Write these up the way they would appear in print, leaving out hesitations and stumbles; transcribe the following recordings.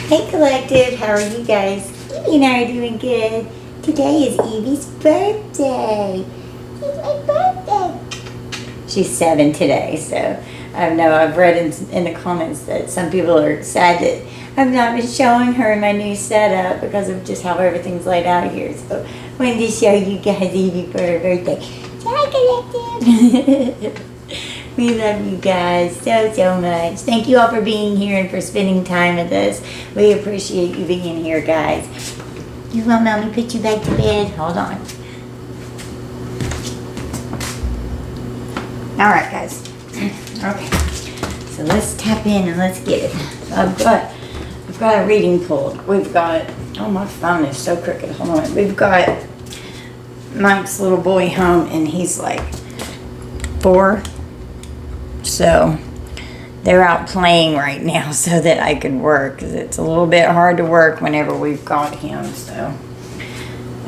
Hey Collective, how are you guys? Evie and I are doing good. Today is Evie's birthday. It's my birthday. She's 7 today, so I know I've read in the comments that some people are sad that I've not been showing her my new setup because of just how everything's laid out here. So I wanted to show you guys Evie for her birthday. Hi Collective. We love you guys so much. Thank you all for being here and for spending time with us. We appreciate you being here, guys. You want Mommy put you back to bed? Hold on. Alright, guys. Okay. So let's tap in and let's get it. I've got a reading pulled. We've got, oh my phone is so crooked. Hold on. We've got Mike's little boy home and he's like 4. So they're out playing right now so that I could work, because it's a little bit hard to work whenever we've got him. So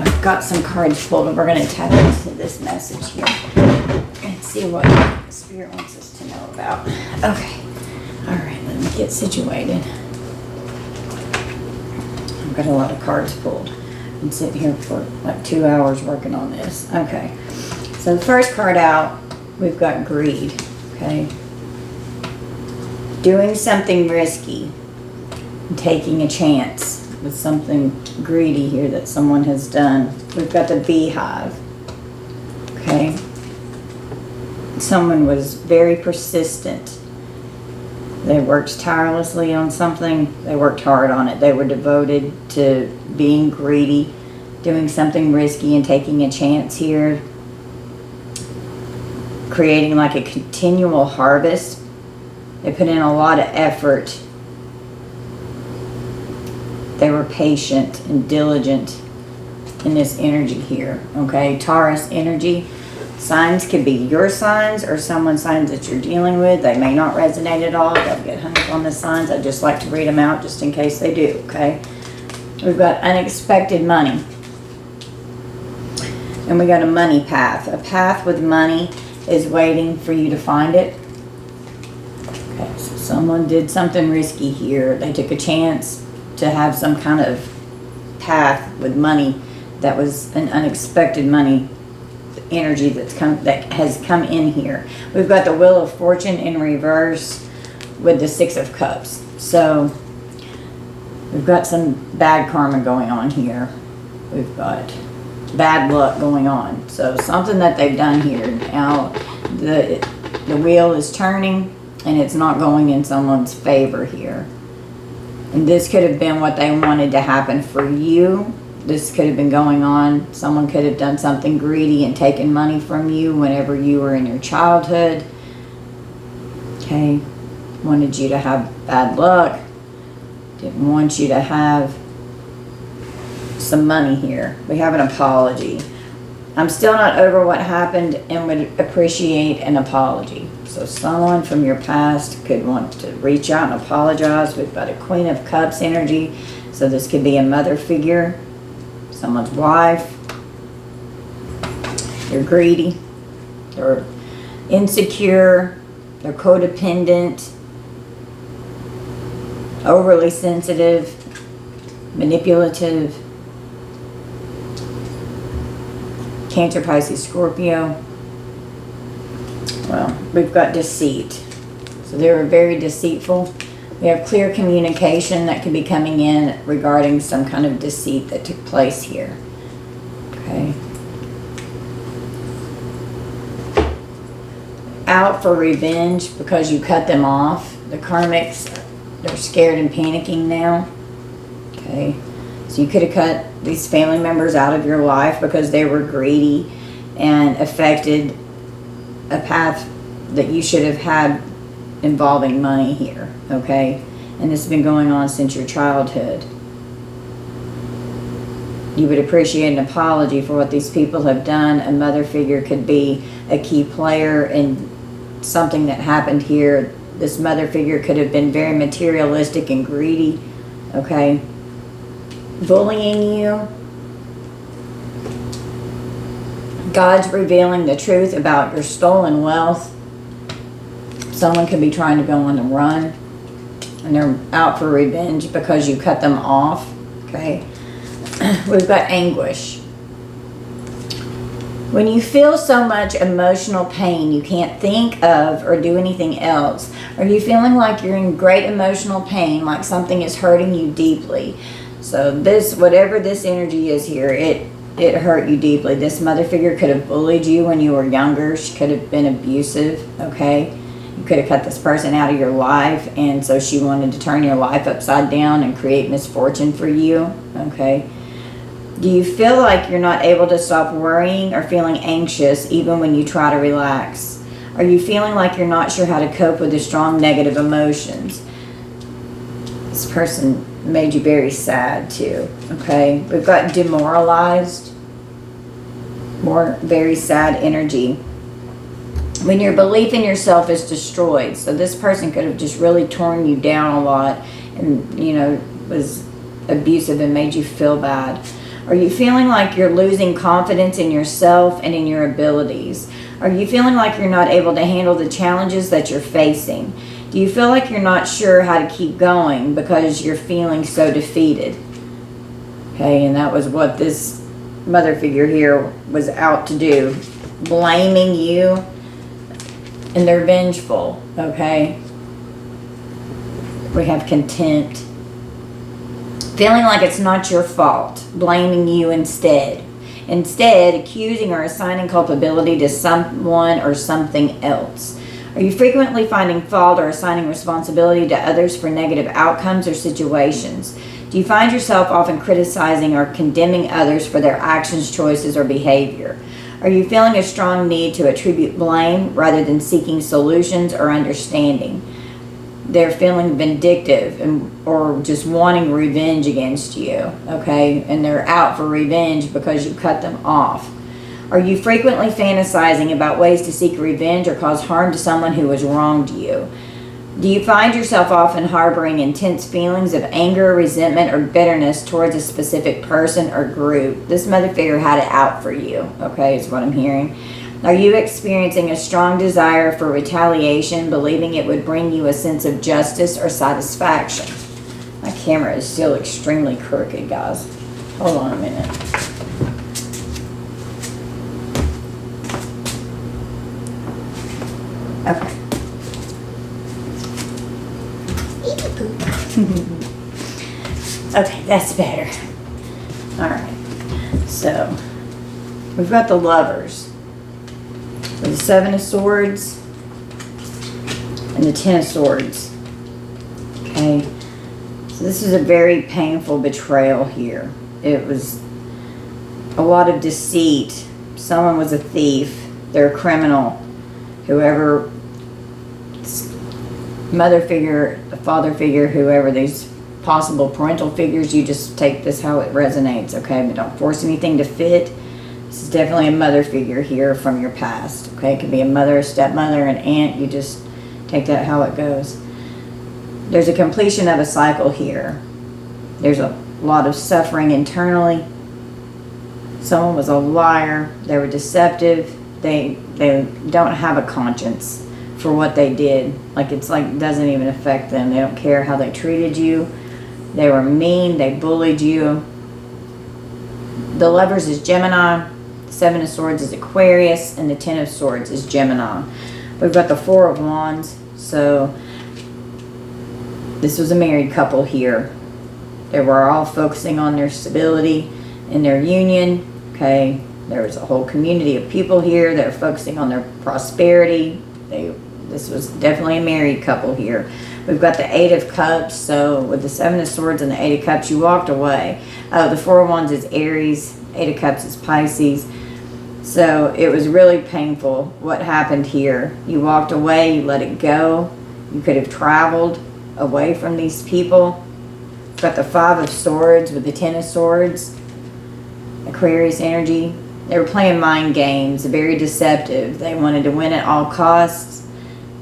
I've got some cards pulled and we're going to tap into this message here and see what the Spirit wants us to know about. Okay. All right, let me get situated. I've got a lot of cards pulled. I'm sitting here for like 2 hours working on this. Okay. So the first card out, we've got greed. Okay, doing something risky, taking a chance with something greedy here that someone has done. We've got the beehive. Okay, someone was very persistent. They worked tirelessly on something. They worked hard on it. They were devoted to being greedy, doing something risky and taking a chance here. Creating like a continual harvest. They put in a lot of effort. They were patient and diligent in this energy here. Okay, Taurus energy. Signs could be your signs or someone's signs that you're dealing with. They may not resonate at all. Don't get hung up on the signs. I just like to read them out just in case they do. Okay, we've got unexpected money. And we got a money path. A path with money is waiting for you to find it. Okay, so someone did something risky here. They took a chance to have some kind of path with money that was an unexpected money energy that has come in here. We've got the Wheel of Fortune in reverse with the 6 of Cups. So we've got some bad karma going on here. We've got bad luck going on. So something that they've done here. Now the wheel is turning and it's not going in someone's favor here. And this could have been what they wanted to happen for you. This could have been going on. Someone could have done something greedy and taken money from you whenever you were in your childhood. Okay. Wanted you to have bad luck. Didn't want you to have some money here. We have an apology. I'm still not over what happened and would appreciate an apology. So someone from your past could want to reach out and apologize. We've got a Queen of Cups energy. So this could be a mother figure, someone's wife. They're greedy. They're insecure. They're codependent. Overly sensitive. Manipulative. Cancer, Pisces, Scorpio. Well, we've got deceit. So they were very deceitful. We have clear communication that could be coming in regarding some kind of deceit that took place here. Okay. Out for revenge because you cut them off. The karmics, they're scared and panicking now. Okay. So you could have cut these family members out of your life because they were greedy and affected a path that you should have had involving money here, okay? And this has been going on since your childhood. You would appreciate an apology for what these people have done. A mother figure could be a key player in something that happened here. This mother figure could have been very materialistic and greedy, okay? Bullying you. God's revealing the truth about your stolen wealth. Someone could be trying to go on the run. And they're out for revenge because you cut them off. Okay. We've got anguish. When you feel so much emotional pain you can't think of or do anything else, are you feeling like you're in great emotional pain, like something is hurting you deeply? So this, whatever this energy is here, it hurt you deeply. This mother figure could have bullied you when you were younger. She could have been abusive, okay? You could have cut this person out of your life, and so she wanted to turn your life upside down and create misfortune for you, okay? Do you feel like you're not able to stop worrying or feeling anxious even when you try to relax? Are you feeling like you're not sure how to cope with the strong negative emotions? This person made you very sad too, okay? We've got demoralized, more very sad energy. When your belief in yourself is destroyed, so this person could have just really torn you down a lot and, you know, was abusive and made you feel bad. Are you feeling like you're losing confidence in yourself and in your abilities? Are you feeling like you're not able to handle the challenges that you're facing? Do you feel like you're not sure how to keep going because you're feeling so defeated? Okay, and that was what this mother figure here was out to do. Blaming you, and they're vengeful, okay? We have contempt. Feeling like it's not your fault, blaming you instead. Instead, accusing or assigning culpability to someone or something else. Are you frequently finding fault or assigning responsibility to others for negative outcomes or situations? Do you find yourself often criticizing or condemning others for their actions, choices, or behavior? Are you feeling a strong need to attribute blame rather than seeking solutions or understanding? They're feeling vindictive or just wanting revenge against you, okay? And they're out for revenge because you cut them off. Are you frequently fantasizing about ways to seek revenge or cause harm to someone who has wronged you? Do you find yourself often harboring intense feelings of anger, resentment, or bitterness towards a specific person or group? This mother figure had it out for you, okay, is what I'm hearing. Are you experiencing a strong desire for retaliation, believing it would bring you a sense of justice or satisfaction? My camera is still extremely crooked, guys. Hold on a minute. Okay. Okay, that's better. Alright. So, we've got the Lovers. The Seven of Swords and the Ten of Swords. Okay, so this is a very painful betrayal here. It was a lot of deceit. Someone was a thief. They're a criminal. Whoever, mother figure, the father figure, whoever, these possible parental figures, you just take this how it resonates, okay? But don't force anything to fit. This is definitely a mother figure here from your past, okay? It could be a mother, a stepmother, an aunt. You just take that how it goes. There's a completion of a cycle here. There's a lot of suffering internally. Someone was a liar. They were deceptive. They don't have a conscience for what they did. Like, it's like it doesn't even affect them. They don't care how they treated you. They were mean. They bullied you. The Lovers is Gemini. Seven of Swords is Aquarius, and the Ten of Swords is Gemini. We've got the Four of Wands. So this was a married couple here. They were all focusing on their stability in their union. Okay, there was a whole community of people here that are focusing on their prosperity. This was definitely a married couple here. We've got the Eight of Cups. So with the Seven of Swords and the Eight of Cups, you walked away. The Four of Wands is Aries. Eight of Cups is Pisces. So it was really painful what happened here. You walked away. You let it go. You could have traveled away from these people. We've got the Five of Swords with the Ten of Swords. Aquarius energy. They were playing mind games. Very deceptive. They wanted to win at all costs.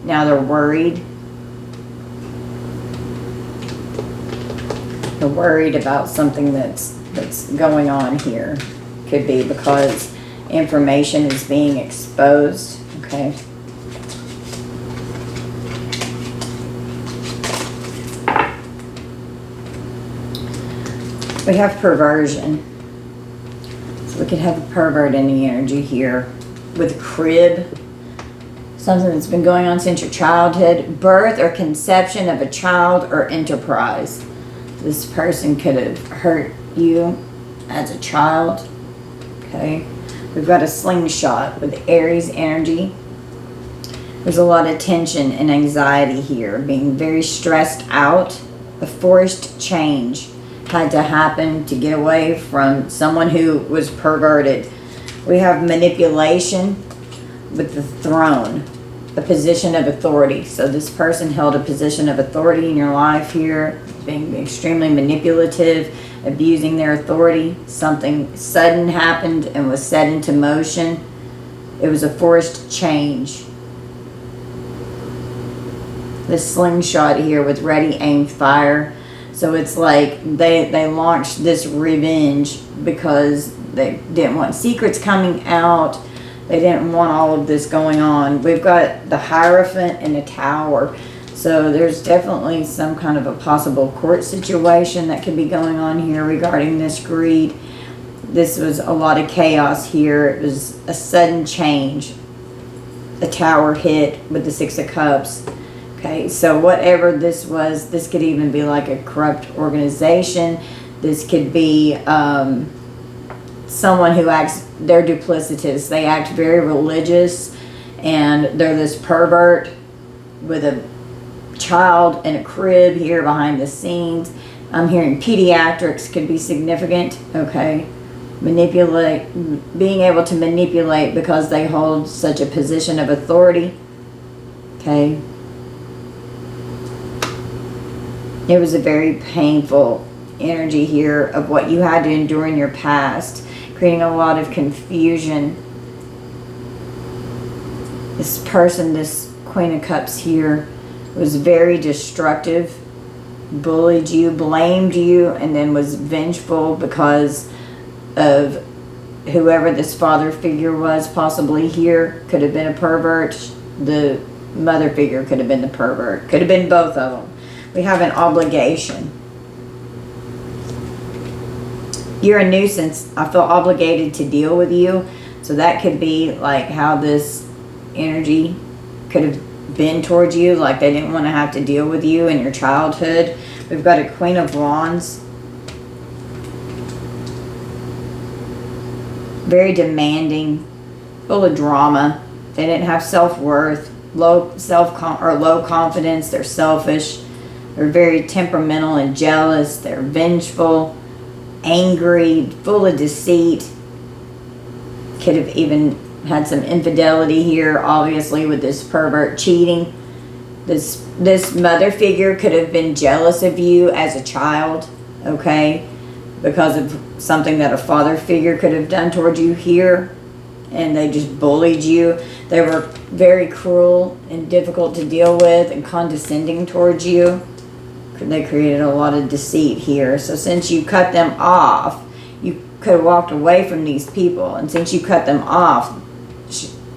Now they're worried. They're worried about something that's going on here. Could be because information is being exposed. Okay. We have perversion. So we could have a pervert in the energy here with crib. Something that's been going on since your childhood. Birth or conception of a child or enterprise. This person could have hurt you as a child. Okay. We've got a slingshot with Aries energy. There's a lot of tension and anxiety here. Being very stressed out. A forced change had to happen to get away from someone who was perverted. We have manipulation with the throne, a position of authority. So this person held a position of authority in your life here, being extremely manipulative, abusing their authority. Something sudden happened and was set into motion. It was a forced change. This slingshot here with ready, aim, fire. So it's like they launched this revenge because they didn't want secrets coming out. They didn't want all of this going on. We've got the Hierophant and the Tower. So there's definitely some kind of a possible court situation that could be going on here regarding this greed. This was a lot of chaos here. It was a sudden change. The Tower hit with the Six of Cups. Okay, so whatever this was, this could even be like a corrupt organization. This could be someone who acts, they're duplicitous. They act very religious and they're this pervert with a child in a crib here behind the scenes. I'm hearing pediatrics could be significant. Okay, manipulate, being able to manipulate because they hold such a position of authority. Okay. It was a very painful energy here of what you had to endure in your past, creating a lot of confusion. This person, this Queen of Cups here, was very destructive, bullied you, blamed you, and then was vengeful because of whoever this father figure was, possibly here. Could have been a pervert. The mother figure could have been the pervert. Could have been both of them. We have an obligation. You're a nuisance. I feel obligated to deal with you. So that could be like how this energy could have been towards you. Like they didn't want to have to deal with you in your childhood. We've got a Queen of Wands. Very demanding. Full of drama. They didn't have self-worth. Low confidence. They're selfish. They're very temperamental and jealous. They're vengeful, angry, full of deceit. Could have even had some infidelity here, obviously, with this pervert cheating. This mother figure could have been jealous of you as a child, okay, because of something that a father figure could have done towards you here, and they just bullied you. They were very cruel and difficult to deal with and condescending towards you. They created a lot of deceit here. So since you cut them off, you could have walked away from these people. And since you cut them off,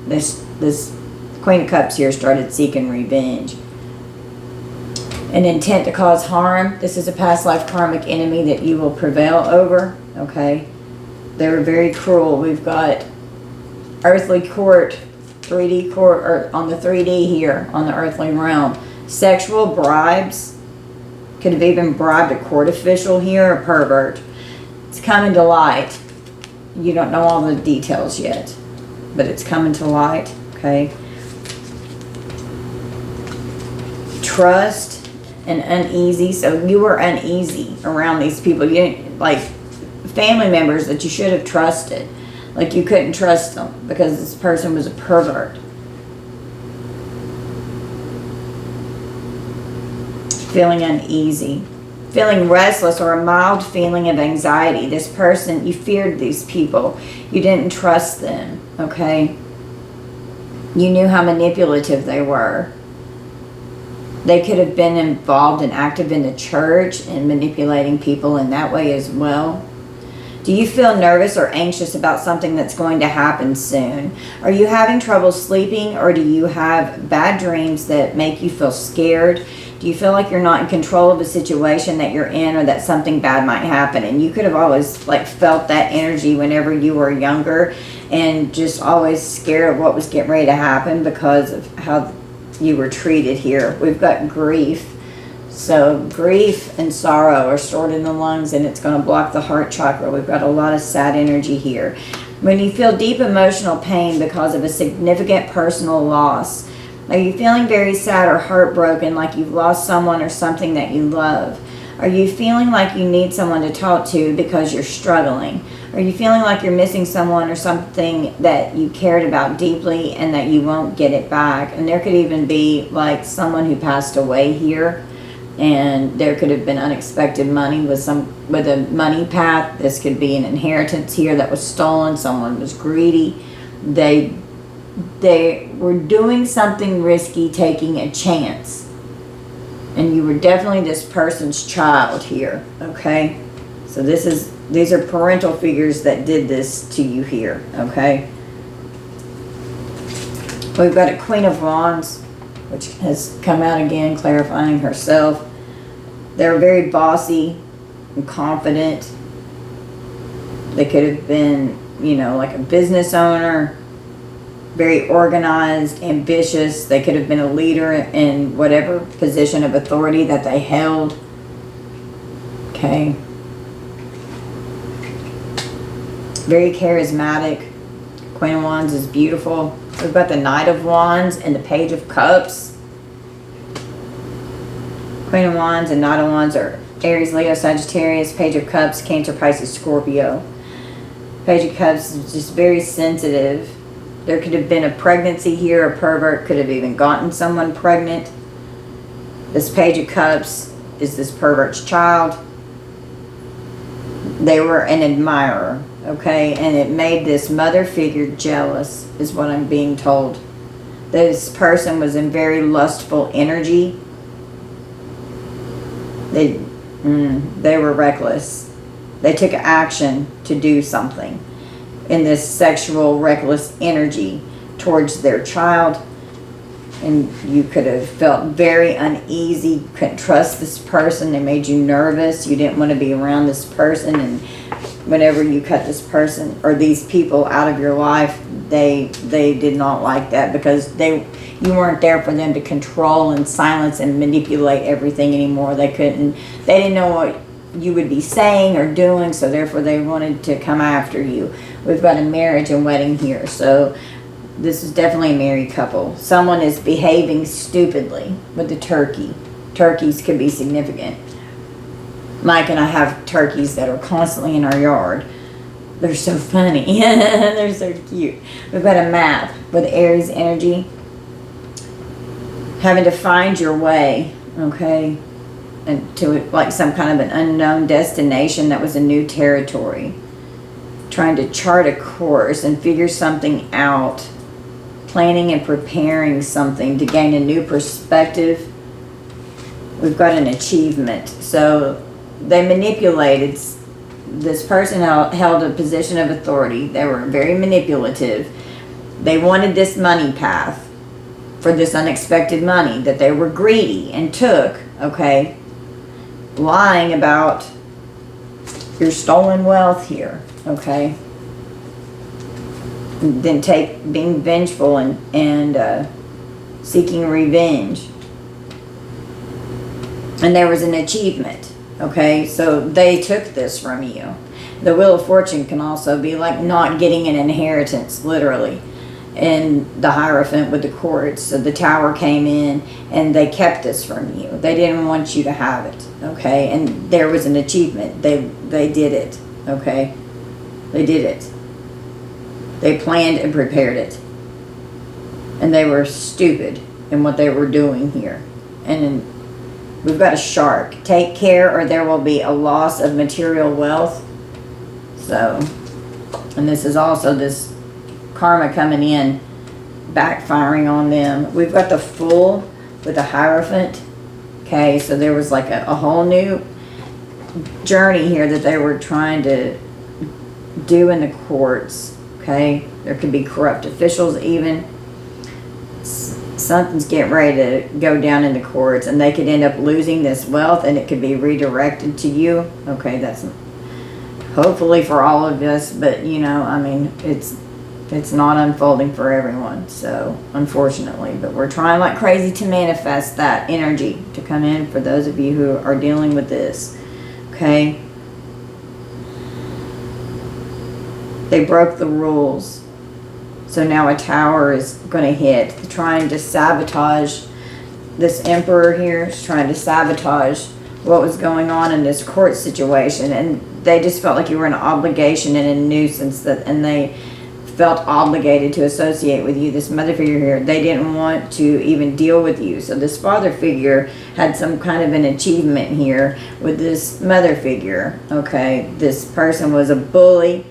this Queen of Cups here started seeking revenge. An intent to cause harm. This is a past life karmic enemy that you will prevail over. Okay. They were very cruel. We've got earthly court, 3D court, or on the 3D here, on the earthly realm. Sexual bribes. Could have even bribed a court official here, a pervert. It's coming to light. You don't know all the details yet, but it's coming to light, okay? Trust and uneasy. So you were uneasy around these people. You didn't, like family members that you should have trusted. Like you couldn't trust them because this person was a pervert. Feeling uneasy, feeling restless, or a mild feeling of anxiety. This person, you feared these people. You didn't trust them, okay? You knew how manipulative they were. They could have been involved and active in the church and manipulating people in that way as well. Do you feel nervous or anxious about something that's going to happen soon? Are you having trouble sleeping, or do you have bad dreams that make you feel scared? Do you feel like you're not in control of a situation that you're in, or that something bad might happen? And you could have always like felt that energy whenever you were younger, and just always scared of what was getting ready to happen because of how you were treated here. We've got grief. So grief and sorrow are stored in the lungs, and it's going to block the heart chakra. We've got a lot of sad energy here. When you feel deep emotional pain because of a significant personal loss, are you feeling very sad or heartbroken, like you've lost someone or something that you love? Are you feeling like you need someone to talk to because you're struggling? Are you feeling like you're missing someone or something that you cared about deeply and that you won't get it back? And there could even be like someone who passed away here, and there could have been unexpected money with a money path. This could be an inheritance here that was stolen. Someone was greedy. They were doing something risky, taking a chance. And you were definitely this person's child here, okay? So these are parental figures that did this to you here, okay? We've got a Queen of Wands, which has come out again, clarifying herself. They're very bossy and confident. They could have been, you know, like a business owner, very organized, ambitious. They could have been a leader in whatever position of authority that they held. Okay. Very charismatic. Queen of Wands is beautiful. We've got the Knight of Wands and the Page of Cups. Queen of Wands and Knight of Wands are Aries, Leo, Sagittarius. Page of Cups, Cancer, Pisces, Scorpio. Page of Cups is just very sensitive. There could have been a pregnancy here. A pervert could have even gotten someone pregnant. This Page of Cups is this pervert's child. They were an admirer, okay? And it made this mother figure jealous, is what I'm being told. This person was in very lustful energy. They were reckless. They took action to do something in this sexual reckless energy towards their child. And you could have felt very uneasy, couldn't trust this person. They made you nervous. You didn't want to be around this person. And whenever you cut this person or these people out of your life, they did not like that, because you weren't there for them to control and silence and manipulate everything anymore. They didn't know what you would be saying or doing, so therefore they wanted to come after you. We've got a marriage and wedding here, so this is definitely a married couple. Someone is behaving stupidly with the turkey. Turkeys could be significant. Mike and I have turkeys that are constantly in our yard. They're so funny. They're so cute. We've got a map with Aries energy. Having to find your way, okay? And to like some kind of an unknown destination that was a new territory. Trying to chart a course and figure something out. Planning and preparing something to gain a new perspective. We've got an achievement. So they manipulated. This person held a position of authority. They were very manipulative. They wanted this money path for this unexpected money that they were greedy and took, okay? Lying about your stolen wealth here, okay? Then being vengeful and seeking revenge. And there was an achievement, okay? So they took this from you. The Wheel of Fortune can also be like not getting an inheritance, literally. And the Hierophant with the cords. So the Tower came in and they kept this from you. They didn't want you to have it, okay? And there was an achievement. They did it, okay? They did it. They planned and prepared it. And they were stupid in what they were doing here. And then we've got a shark. Take care or there will be a loss of material wealth. So, and this is also this karma coming in, backfiring on them. We've got the Fool with the Hierophant. Okay, so there was like a whole new journey here that they were trying to do in the courts. Okay, there could be corrupt officials even. something's getting ready to go down in the courts, and they could end up losing this wealth, and it could be redirected to you. Okay, that's hopefully for all of us, but you know, I mean, it's not unfolding for everyone, so unfortunately, but we're trying like crazy to manifest that energy to come in for those of you who are dealing with this. Okay, they broke the rules. So now a tower is going to hit, trying to sabotage. This emperor here is trying to sabotage what was going on in this court situation. And they just felt like you were an obligation and a nuisance, and they felt obligated to associate with you. This mother figure here, they didn't want to even deal with you. So this father figure had some kind of an achievement here with this mother figure. Okay, this person was a bully.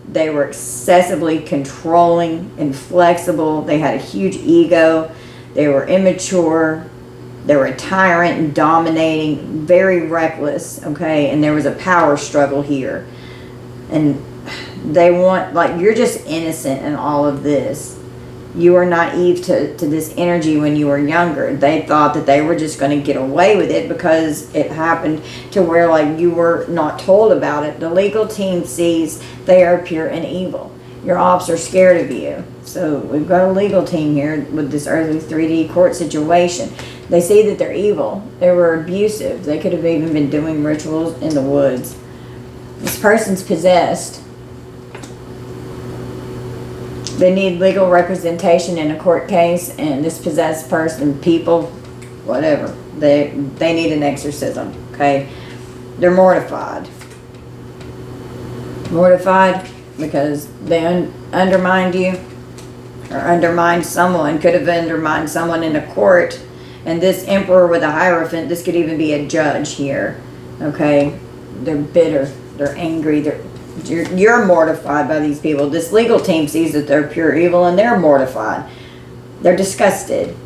They were excessively controlling, inflexible. They had a huge ego. They were immature. They were a tyrant and dominating, very reckless, okay? And there was a power struggle here. And they want, like, you're just innocent in all of this. You were naive to this energy when you were younger. They thought that they were just going to get away with it because it happened to where, like, you were not told about it. The legal team sees they are pure and evil. Your ops are scared of you. So we've got a legal team here with this earthly 3D court situation. They see that they're evil. They were abusive. They could have even been doing rituals in the woods. This person's possessed. They need legal representation in a court case, and this possessed person, people, whatever, they need an exorcism, okay? They're mortified. Mortified because they undermined you, or undermined someone, could have undermined someone in a court. And this emperor with a hierophant, this could even be a judge here, okay? They're bitter, they're angry, you're mortified by these people. This legal team sees that they're pure evil, and they're mortified. They're disgusted.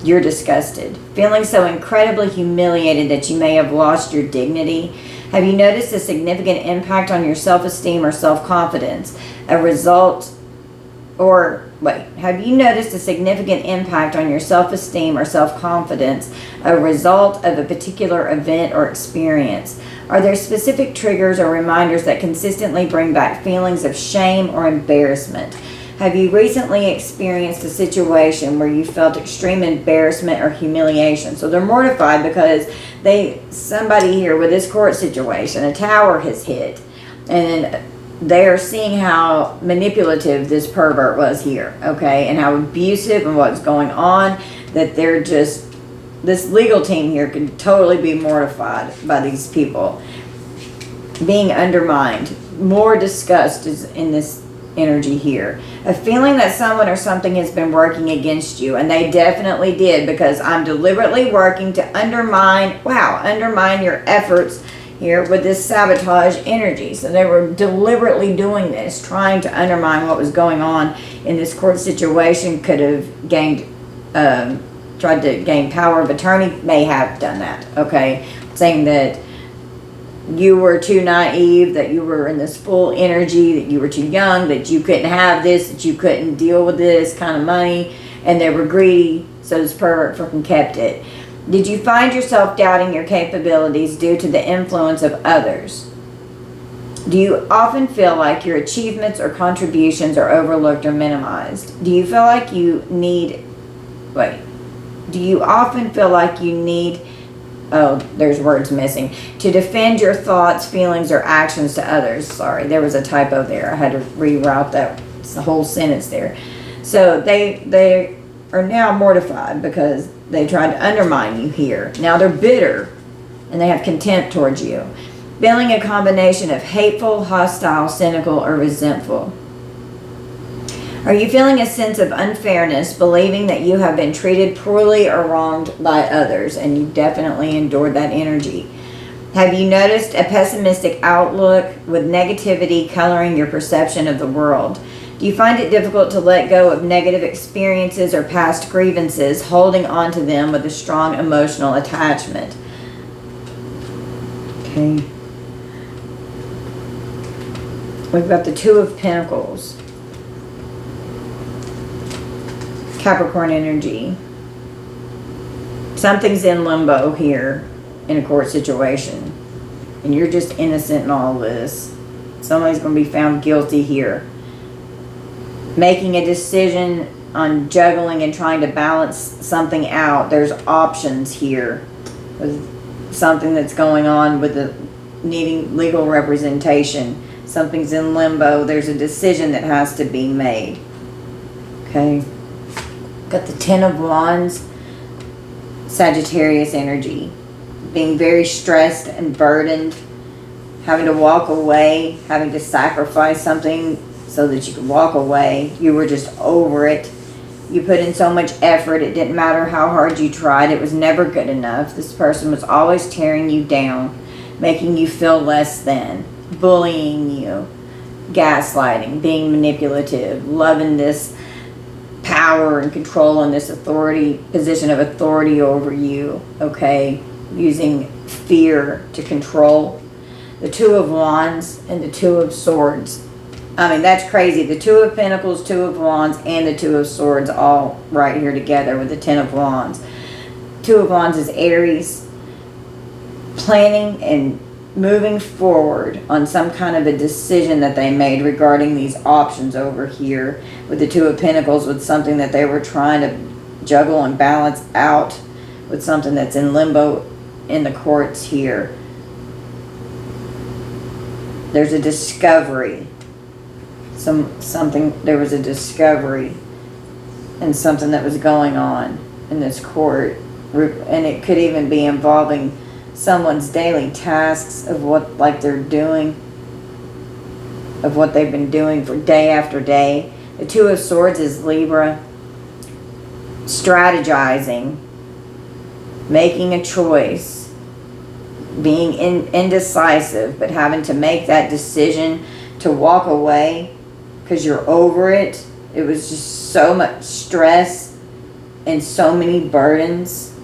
You're disgusted. Feeling so incredibly humiliated that you may have lost your dignity. Have you noticed a significant impact on your self-esteem or self-confidence? Have you noticed a significant impact on your self-esteem or self-confidence, a result of a particular event or experience? Are there specific triggers or reminders that consistently bring back feelings of shame or embarrassment? Have you recently experienced a situation where you felt extreme embarrassment or humiliation? So they're mortified because somebody here with this court situation, a tower has hit, and they are seeing how manipulative this pervert was here, okay, and how abusive and what's going on, that they're just, this legal team here could totally be mortified by these people being undermined. More disgust is in this energy here. A feeling that someone or something has been working against you, and they definitely did, because I'm deliberately working to undermine your efforts here with this sabotage energy. So they were deliberately doing this, trying to undermine what was going on in this court situation. Could have gained, tried to gain power of attorney, may have done that, okay? Saying that you were too naive, that you were in this full energy, that you were too young, that you couldn't have this, that you couldn't deal with this kind of money, and they were greedy, so this pervert freaking kept it. Did you find yourself doubting your capabilities due to the influence of others? Do you often feel like your achievements or contributions are overlooked or minimized? Do you feel like you often feel like you need, there's words missing, to defend your thoughts, feelings, or actions to others? Sorry, there was a typo there. I had to reroute that. It's the whole sentence there. So they are now mortified because they tried to undermine you here. Now they're bitter and they have contempt towards you. Feeling a combination of hateful, hostile, cynical, or resentful. Are you feeling a sense of unfairness, believing that you have been treated poorly or wronged by others? And you definitely endured that energy. Have you noticed a pessimistic outlook with negativity coloring your perception of the world? Do you find it difficult to let go of negative experiences or past grievances, holding on to them with a strong emotional attachment? Okay. We've got the Two of Pentacles. Capricorn energy. Something's in limbo here in a court situation. And you're just innocent in all this. Somebody's going to be found guilty here. Making a decision on juggling and trying to balance something out. There's options here with something that's going on with the needing legal representation. Something's in limbo. There's a decision that has to be made. Okay. Got the Ten of Wands. Sagittarius energy. Being very stressed and burdened. Having to walk away. Having to sacrifice something so that you could walk away. You were just over it. You put in so much effort. It didn't matter how hard you tried. It was never good enough. This person was always tearing you down. Making you feel less than. Bullying you. Gaslighting. Being manipulative. Loving this power and control and this authority, position of authority over you. Okay. Using fear to control. The Two of Wands and the Two of Swords. I mean, that's crazy. The Two of Pentacles, Two of Wands, and the Two of Swords all right here together with the Ten of Wands. Two of Wands is Aries. Planning and moving forward on some kind of a decision that they made regarding these options over here. With the Two of Pentacles, with something that they were trying to juggle and balance out. With something that's in limbo in the courts here. There's a discovery. There was a discovery and something that was going on in this court, and it could even be involving someone's daily tasks of what they're doing, of what they've been doing for day after day. The Two of Swords is Libra. Strategizing, making a choice, being indecisive, but having to make that decision to walk away because you're over it. It was just so much stress and so many burdens.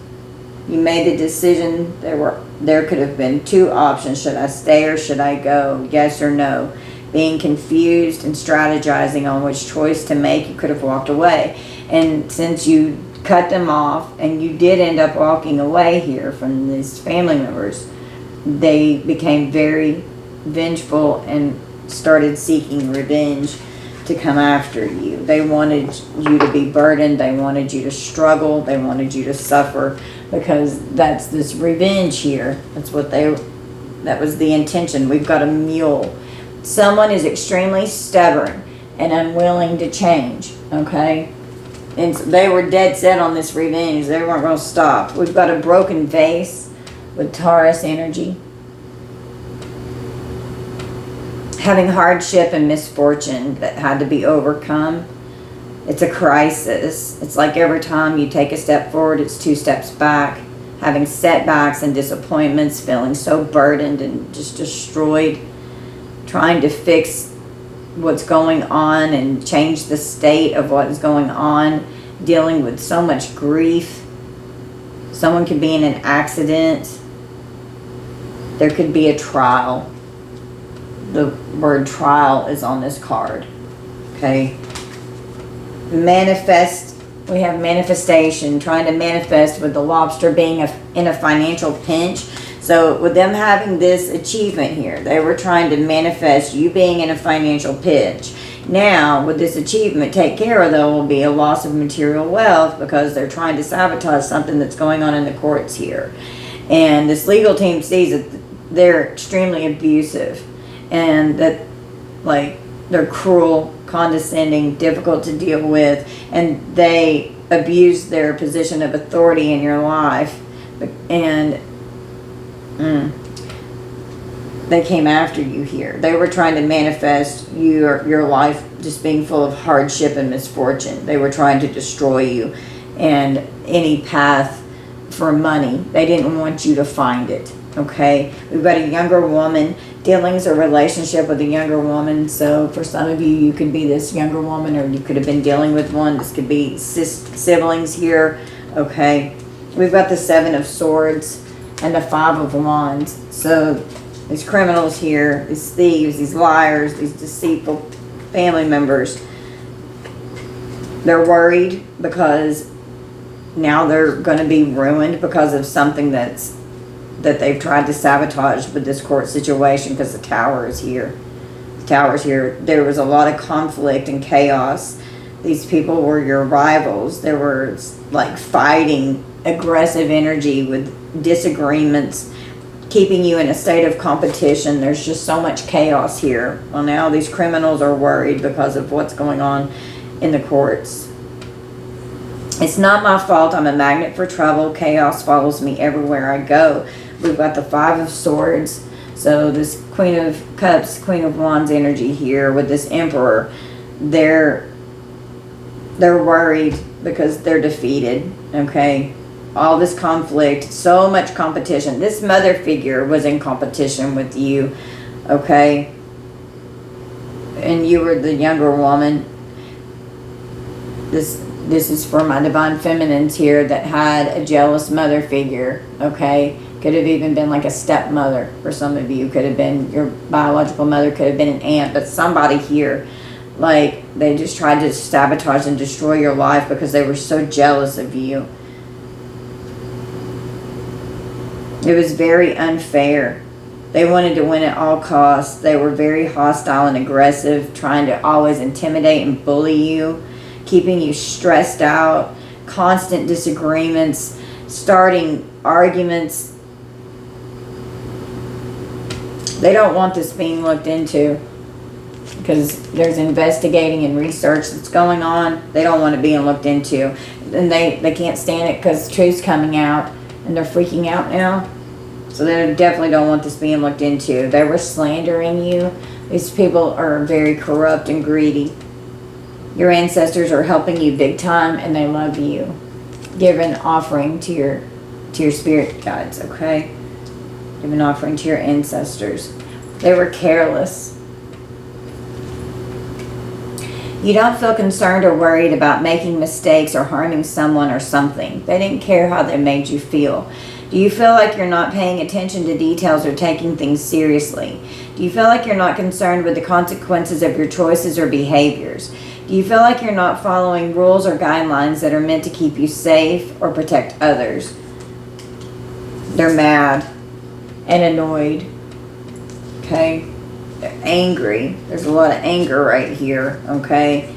You made the decision. There could have been two options. Should I stay or should I go? Yes or no. Being confused and strategizing on which choice to make, you could have walked away. And since you cut them off and you did end up walking away here from these family members, they became very vengeful and started seeking revenge to come after you. They wanted you to be burdened. They wanted you to struggle. They wanted you to suffer, because that's this revenge here. That was the intention. We've got a mule. Someone is extremely stubborn and unwilling to change, okay? And so they were dead set on this revenge. They weren't going to stop. We've got a broken vase with Taurus energy. Having hardship and misfortune that had to be overcome. It's a crisis. It's like every time you take a step forward, it's two steps back. Having setbacks and disappointments, feeling so burdened and just destroyed. Trying to fix what's going on and change the state of what is going on. Dealing with so much grief. Someone could be in an accident. There could be a trial. The word trial is on this card. Okay. Manifest. We have manifestation. Trying to manifest with the lobster being in a financial pinch. So with them having this achievement here, they were trying to manifest you being in a financial pinch. Now, with this achievement take care of, there will be a loss of material wealth because they're trying to sabotage something that's going on in the courts here. And this legal team sees that they're extremely abusive. And that, they're cruel, condescending, difficult to deal with, and they abuse their position of authority in your life, and they came after you here. They were trying to manifest your life just being full of hardship and misfortune. They were trying to destroy you and any path for money. They didn't want you to find it. Okay, we've got a younger woman. Dealings or relationship with a younger woman. So for some of you, you could be this younger woman, or you could have been dealing with one. This could be siblings here. Okay, we've got the Seven of Swords and the Five of Wands. So these criminals here, these thieves, these liars, these deceitful family members, They're worried because now they're going to be ruined because of something that they've tried to sabotage with this court situation, because the Tower is here. The Tower's here. There was a lot of conflict and chaos. These people were your rivals. There were like fighting, aggressive energy with disagreements, keeping you in a state of competition. There's just so much chaos here. Well, now these criminals are worried because of what's going on in the courts. It's not my fault. I'm a magnet for trouble. Chaos follows me everywhere I go. We've got the Five of Swords. So this Queen of Cups, Queen of Wands energy here with this Emperor. They're worried because they're defeated. Okay. All this conflict, so much competition. This mother figure was in competition with you. Okay. And you were the younger woman. This is for my divine feminines here that had a jealous mother figure, okay? Could have even been like a stepmother for some of you. Could have been your biological mother, could have been an aunt, but somebody here, like, they just tried to sabotage and destroy your life because they were so jealous of you. It was very unfair. They wanted to win at all costs. They were very hostile and aggressive, trying to always intimidate and bully you, keeping you stressed out, constant disagreements, starting arguments. They don't want this being looked into because there's investigating and research that's going on. They don't want it being looked into. And they can't stand it because truth's coming out and they're freaking out now. So they definitely don't want this being looked into. They were slandering you. These people are very corrupt and greedy. Your ancestors are helping you big time and they love you. Give an offering to your spirit guides, okay? Give an offering to your ancestors. They were careless. You don't feel concerned or worried about making mistakes or harming someone or something. They didn't care how they made you feel. Do you feel like you're not paying attention to details or taking things seriously? Do you feel like you're not concerned with the consequences of your choices or behaviors? Do you feel like you're not following rules or guidelines that are meant to keep you safe or protect others? They're mad and annoyed. Okay? They're angry. There's a lot of anger right here. Okay?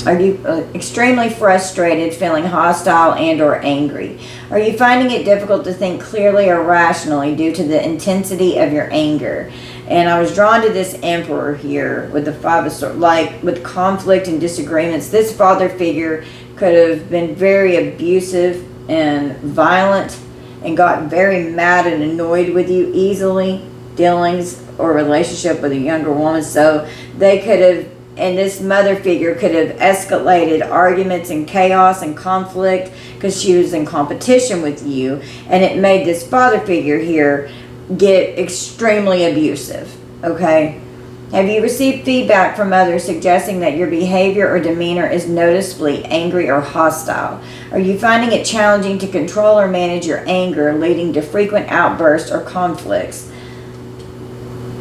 Are you extremely frustrated, feeling hostile and or angry? Are you finding it difficult to think clearly or rationally due to the intensity of your anger? And I was drawn to this Emperor here with the Five of Swords, like with conflict and disagreements. This father figure could have been very abusive and violent and got very mad and annoyed with you easily. Dealings or relationship with a younger woman. So they could have, and this mother figure could have escalated arguments and chaos and conflict because she was in competition with you. And it made this father figure here get extremely abusive. Okay? Have you received feedback from others suggesting that your behavior or demeanor is noticeably angry or hostile? Are you finding it challenging to control or manage your anger, leading to frequent outbursts or conflicts?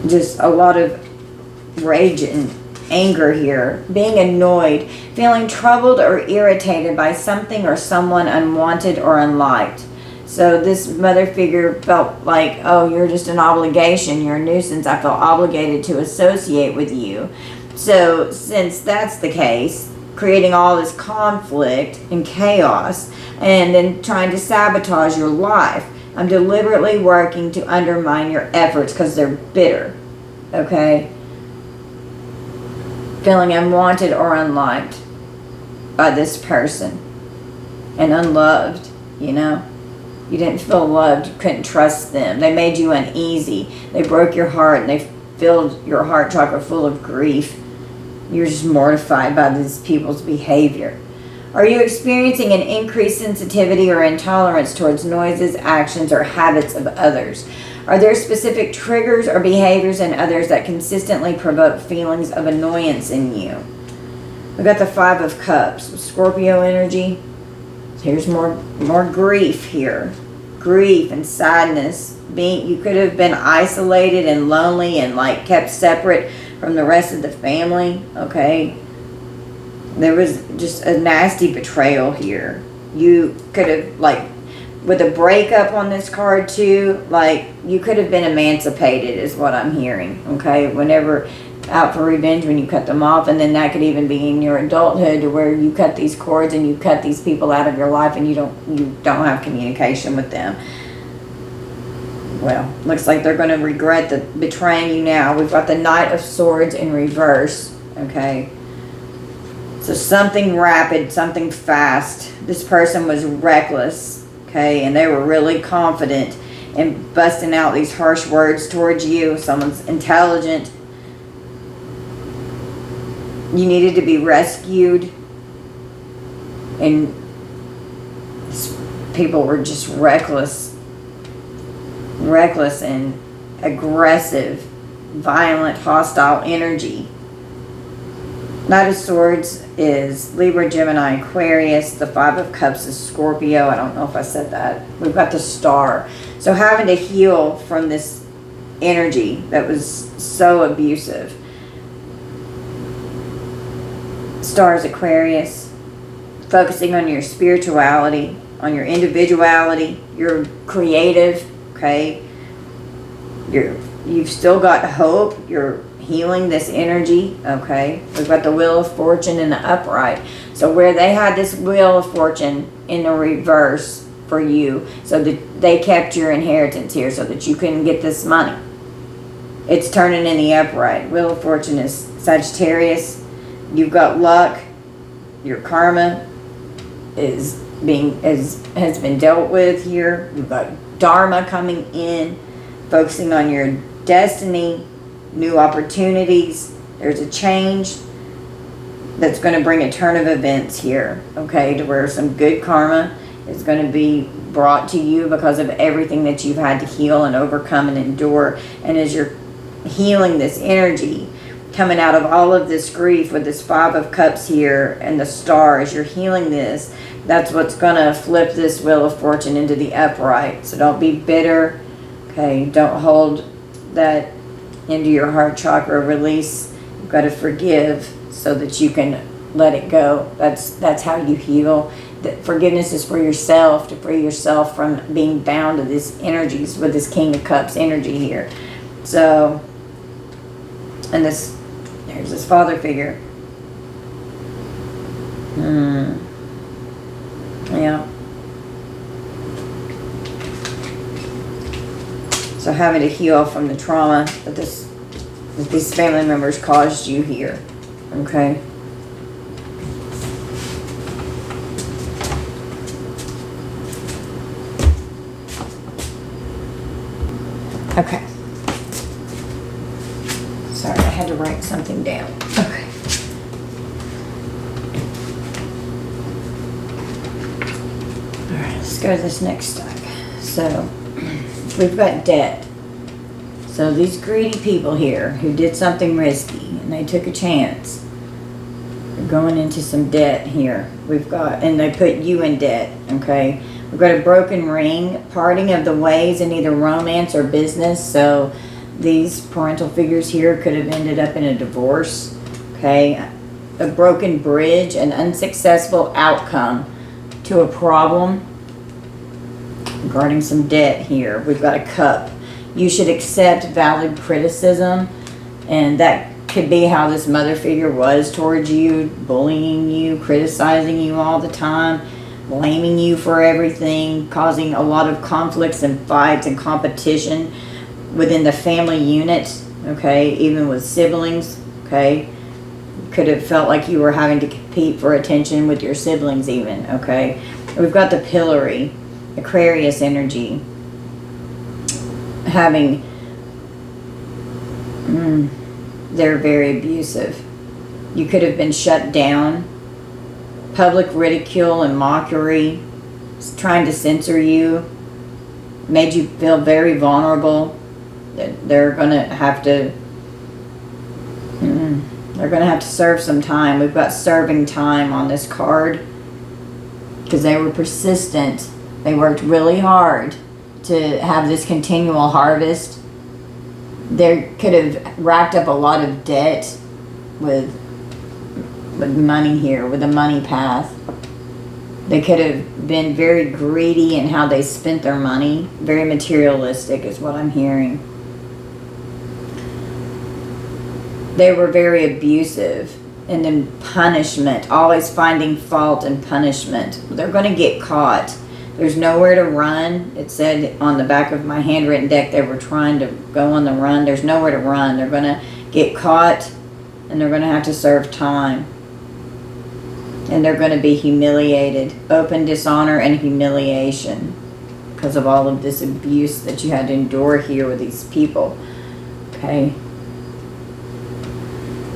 Just a lot of rage and anger here. Being annoyed, feeling troubled or irritated by something or someone unwanted or unliked. So this mother figure felt like, oh, you're just an obligation, you're a nuisance, I feel obligated to associate with you. So since that's the case, creating all this conflict and chaos and then trying to sabotage your life, I'm deliberately working to undermine your efforts because they're bitter. Okay? Feeling unwanted or unliked by this person and unloved, you know? You didn't feel loved. You couldn't trust them. They made you uneasy. They broke your heart and they filled your heart chakra full of grief. You're just mortified by these people's behavior. Are you experiencing an increased sensitivity or intolerance towards noises, actions, or habits of others? Are there specific triggers or behaviors in others that consistently provoke feelings of annoyance in you? We've got the Five of Cups, Scorpio energy. Here's more grief here. Grief and sadness. You could have been isolated and lonely and like kept separate from the rest of the family, okay? There was just a nasty betrayal here. You could have, like, with a breakup on this card too, like, you could have been emancipated is what I'm hearing, okay? Whenever out for revenge, when you cut them off, and then that could even be in your adulthood, to where you cut these cords and you cut these people out of your life, and you don't have communication with them. Well, looks like they're going to regret betraying you now. We've got the Knight of Swords in reverse, okay? So something rapid, something fast. This person was reckless, okay? And they were really confident in busting out these harsh words towards you. Someone's intelligent. You needed to be rescued. And people were just reckless and aggressive, violent, hostile energy. Knight of Swords is Libra, Gemini, Aquarius. The Five of Cups is Scorpio. I don't know if I said that. We've got the Star. So having to heal from this energy that was so abusive. Star is Aquarius. Focusing on your spirituality, on your individuality. You're creative, okay? You've still got hope. You're healing this energy, okay? We've got the Wheel of Fortune in the upright. So where they had this Wheel of Fortune in the reverse for you, so that they kept your inheritance here so that you couldn't get this money. It's turning in the upright. Wheel of Fortune is Sagittarius. You've got luck. Your karma has been dealt with here. You've got Dharma coming in, focusing on your destiny, new opportunities. There's a change that's going to bring a turn of events here, okay, to where some good karma is going to be brought to you because of everything that you've had to heal and overcome and endure. And as you're healing this energy, coming out of all of this grief with this Five of Cups here and the Star, as you're healing this, that's what's going to flip this Wheel of Fortune into the upright. So don't be bitter, okay? Don't hold that into your heart chakra. Release. You've got to forgive so that you can let it go. That's how you heal. That forgiveness is for yourself, to free yourself from being bound to these energies with this King of Cups energy here. So, and there's this father figure. Yeah. So having to heal from the trauma that these family members caused you here. Okay. Okay. Sorry, I had to write something down. Okay. Alright, let's go to this next stack. So, we've got debt. So these greedy people here who did something risky and they took a chance, they're going into some debt here. We've got, and they put you in debt, okay? We've got a broken ring, parting of the ways in either romance or business. So these parental figures here could have ended up in a divorce, okay? A broken bridge, an unsuccessful outcome to a problem regarding some debt here. We've got a cup. You should accept valid criticism, and that could be how this mother figure was towards you, bullying you, criticizing you all the time, blaming you for everything, causing a lot of conflicts and fights and competition within the family unit, okay, even with siblings, okay. Could have felt like you were having to compete for attention with your siblings even, okay. We've got the Pillory, Aquarius energy, having, they're very abusive. You could have been shut down, public ridicule and mockery, trying to censor you, made you feel very vulnerable. They're going to have to, they're going to have to serve some time. We've got serving time on this card because they were persistent. They worked really hard to have this continual harvest. They could have racked up a lot of debt with money here, with a money path. They could have been very greedy in how they spent their money. Very materialistic is what I'm hearing. They were very abusive. And then punishment, always finding fault and punishment. They're going to get caught. There's nowhere to run. It said on the back of my handwritten deck they were trying to go on the run. There's nowhere to run. They're going to get caught and they're going to have to serve time. And they're going to be humiliated. Open dishonor and humiliation because of all of this abuse that you had to endure here with these people. Okay.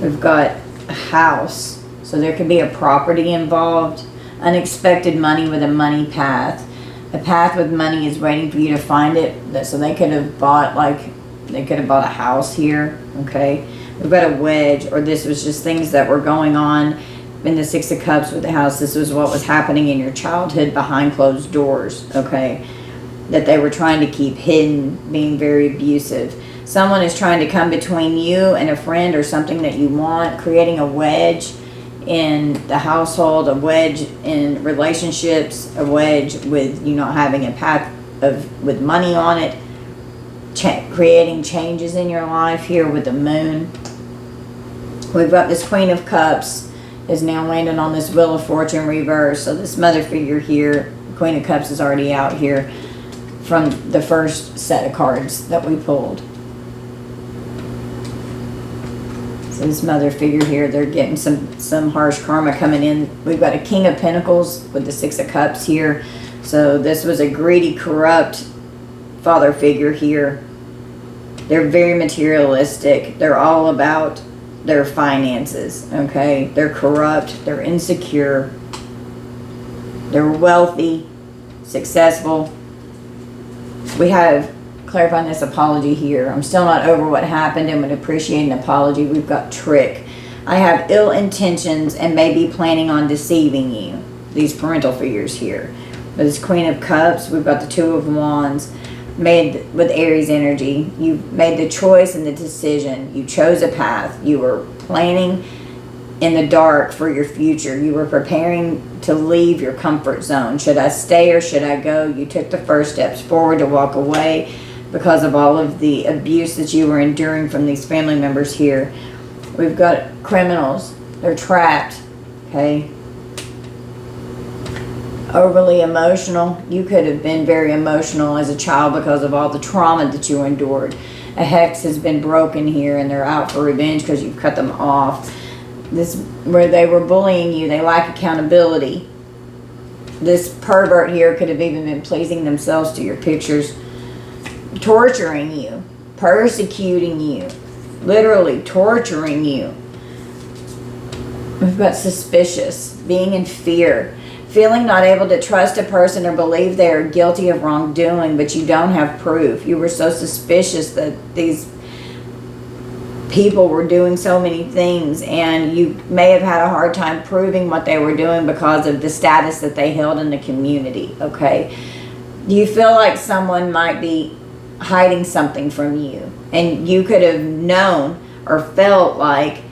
We've got a house. So there could be a property involved. Unexpected money with a money path. A path with money is waiting for you to find it. So they could have bought a house here. Okay. We've got a wedge, or this was just things that were going on in the Six of Cups with the house. This was what was happening in your childhood behind closed doors. Okay. That they were trying to keep hidden, being very abusive. Someone is trying to come between you and a friend or something that you want, creating a wedge in the household, a wedge in relationships, a wedge with you not having a path with money on it, creating changes in your life here with the moon. We've got this Queen of Cups is now landing on this Wheel of Fortune reverse. So this mother figure here, Queen of Cups is already out here from the first set of cards that we pulled. So this mother figure here, they're getting some harsh karma coming in. We've got a King of Pentacles with the Six of Cups here. So this was a greedy, corrupt father figure here. They're very materialistic. They're all about their finances, okay? They're corrupt. They're insecure. They're wealthy, successful. We have clarifying this apology here. I'm still not over what happened and would appreciate an apology. We've got trick. I have ill intentions and may be planning on deceiving you. These parental figures here. This Queen of Cups, we've got the Two of Wands. Made with Aries energy. You made the choice and the decision. You chose a path. You were planning in the dark for your future. You were preparing to leave your comfort zone. Should I stay or should I go? You took the first steps forward to walk away because of all of the abuse that you were enduring from these family members here. We've got criminals. They're trapped. Okay. Overly emotional. You could have been very emotional as a child because of all the trauma that you endured. A hex has been broken here and they're out for revenge because you've cut them off. This where they were bullying you. They lack accountability. This pervert here could have even been pleasing themselves to your pictures. Torturing you. Persecuting you. Literally torturing you. We've got suspicious. Being in fear. Feeling not able to trust a person or believe they are guilty of wrongdoing, but you don't have proof. You were so suspicious that these people were doing so many things, and you may have had a hard time proving what they were doing because of the status that they held in the community, okay? Do you feel like someone might be hiding something from you, and you could have known or felt like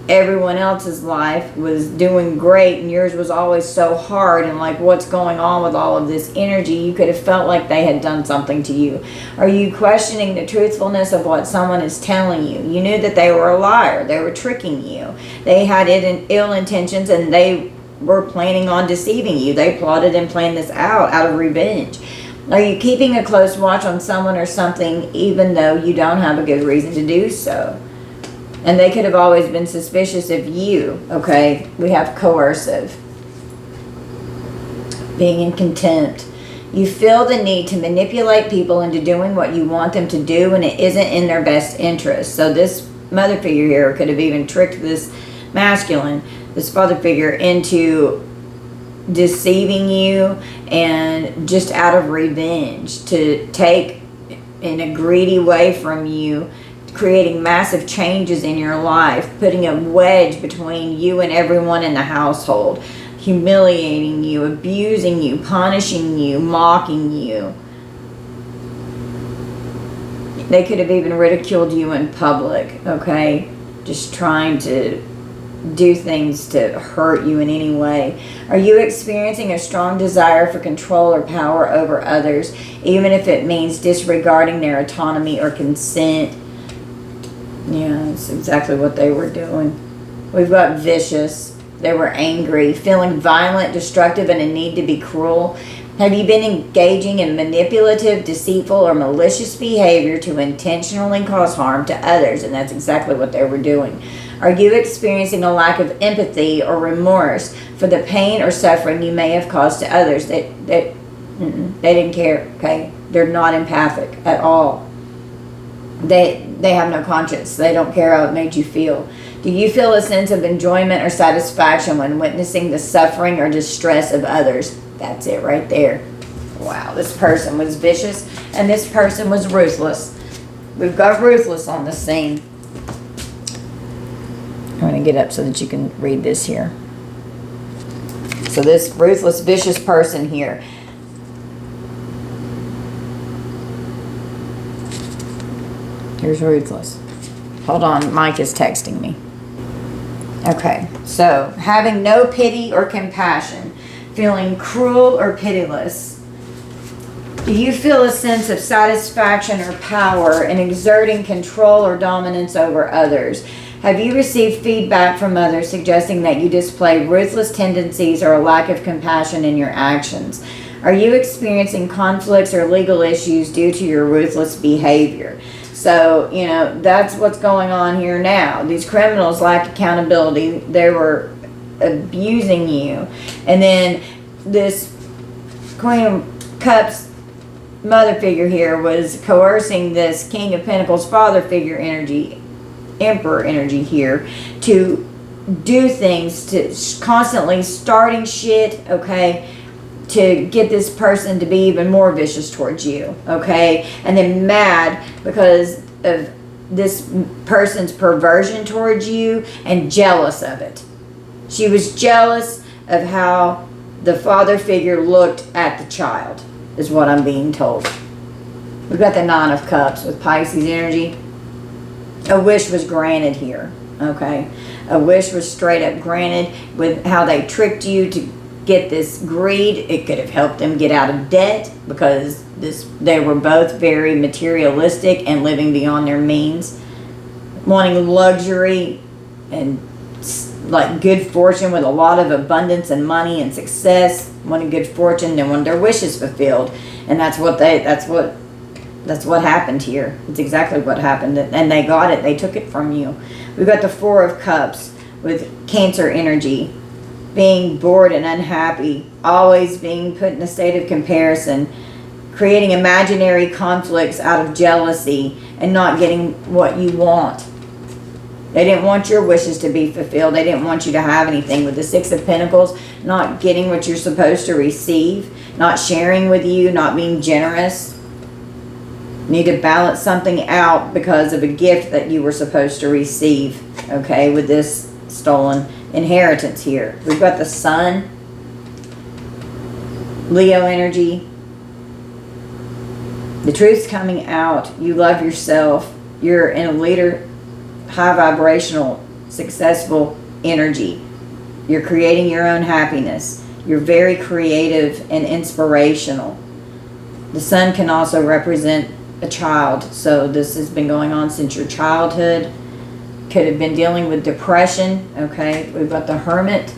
everyone else's life was doing great and yours was always so hard, and like what's going on with all of this energy? You could have felt like they had done something to you. Are you questioning the truthfulness of what someone is telling you? You knew that they were a liar. They were tricking you. They had ill intentions and they were planning on deceiving you. They plotted and planned this out of revenge. Are you keeping a close watch on someone or something even though you don't have a good reason to do so? And they could have always been suspicious of you, okay? We have coercive. Being in contempt. You feel the need to manipulate people into doing what you want them to do when it isn't in their best interest. So this mother figure here could have even tricked this masculine, this father figure, into deceiving you and just out of revenge to take in a greedy way from you, creating massive changes in your life, putting a wedge between you and everyone in the household, humiliating you, abusing you, punishing you, mocking you. They could have even ridiculed you in public, okay? Just trying to do things to hurt you in any way. Are you experiencing a strong desire for control or power over others, even if it means disregarding their autonomy or consent? Yeah, that's exactly what they were doing. We've got vicious. They were angry, feeling violent, destructive, and a need to be cruel. Have you been engaging in manipulative, deceitful, or malicious behavior to intentionally cause harm to others? And that's exactly what they were doing. Are you experiencing a lack of empathy or remorse for the pain or suffering you may have caused to others? They didn't care, okay? They're not empathic at all. They have no conscience. They don't care how it made you feel. Do you feel a sense of enjoyment or satisfaction when witnessing the suffering or distress of others? That's it right there. Wow, this person was vicious and this person was ruthless. We've got ruthless on the scene. I'm going to get up so that you can read this here. So this ruthless, vicious person here. Here's ruthless. Hold on, Mike is texting me. Okay, so having no pity or compassion, feeling cruel or pitiless. Do you feel a sense of satisfaction or power in exerting control or dominance over others? Have you received feedback from others suggesting that you display ruthless tendencies or a lack of compassion in your actions? Are you experiencing conflicts or legal issues due to your ruthless behavior? So, you know, that's what's going on here now. These criminals lack accountability. They were abusing you. And then this Queen of Cups mother figure here was coercing this King of Pentacles father figure energy, Emperor energy here, to do things, to constantly starting shit, okay, to get this person to be even more vicious towards you, okay? And then mad because of this person's perversion towards you and jealous of it. She was jealous of how the father figure looked at the child, is what I'm being told. We've got the Nine of Cups with Pisces energy. A wish was granted here, okay? A wish was straight up granted with how they tricked you to get this greed. It could have helped them get out of debt because they were both very materialistic and living beyond their means, wanting luxury and like good fortune with a lot of abundance and money and success, wanting good fortune. They wanted their wishes fulfilled, and that's what happened here. It's exactly what happened, and they got it. They took it from you. We've got the Four of Cups with Cancer energy. Being bored and unhappy, always being put in a state of comparison, creating imaginary conflicts out of jealousy and not getting what you want. They didn't want your wishes to be fulfilled. They didn't want you to have anything. With the Six of Pentacles, not getting what you're supposed to receive, not sharing with you, not being generous. You need to balance something out because of a gift that you were supposed to receive, okay, with this stolen inheritance here. We've got the Sun, Leo energy. The truth's coming out. You love yourself. You're in a leader, high vibrational, successful energy. You're creating your own happiness. You're very creative and inspirational. The Sun can also represent a child. So this has been going on since your childhood. Could have been dealing with depression, okay? We've got the Hermit.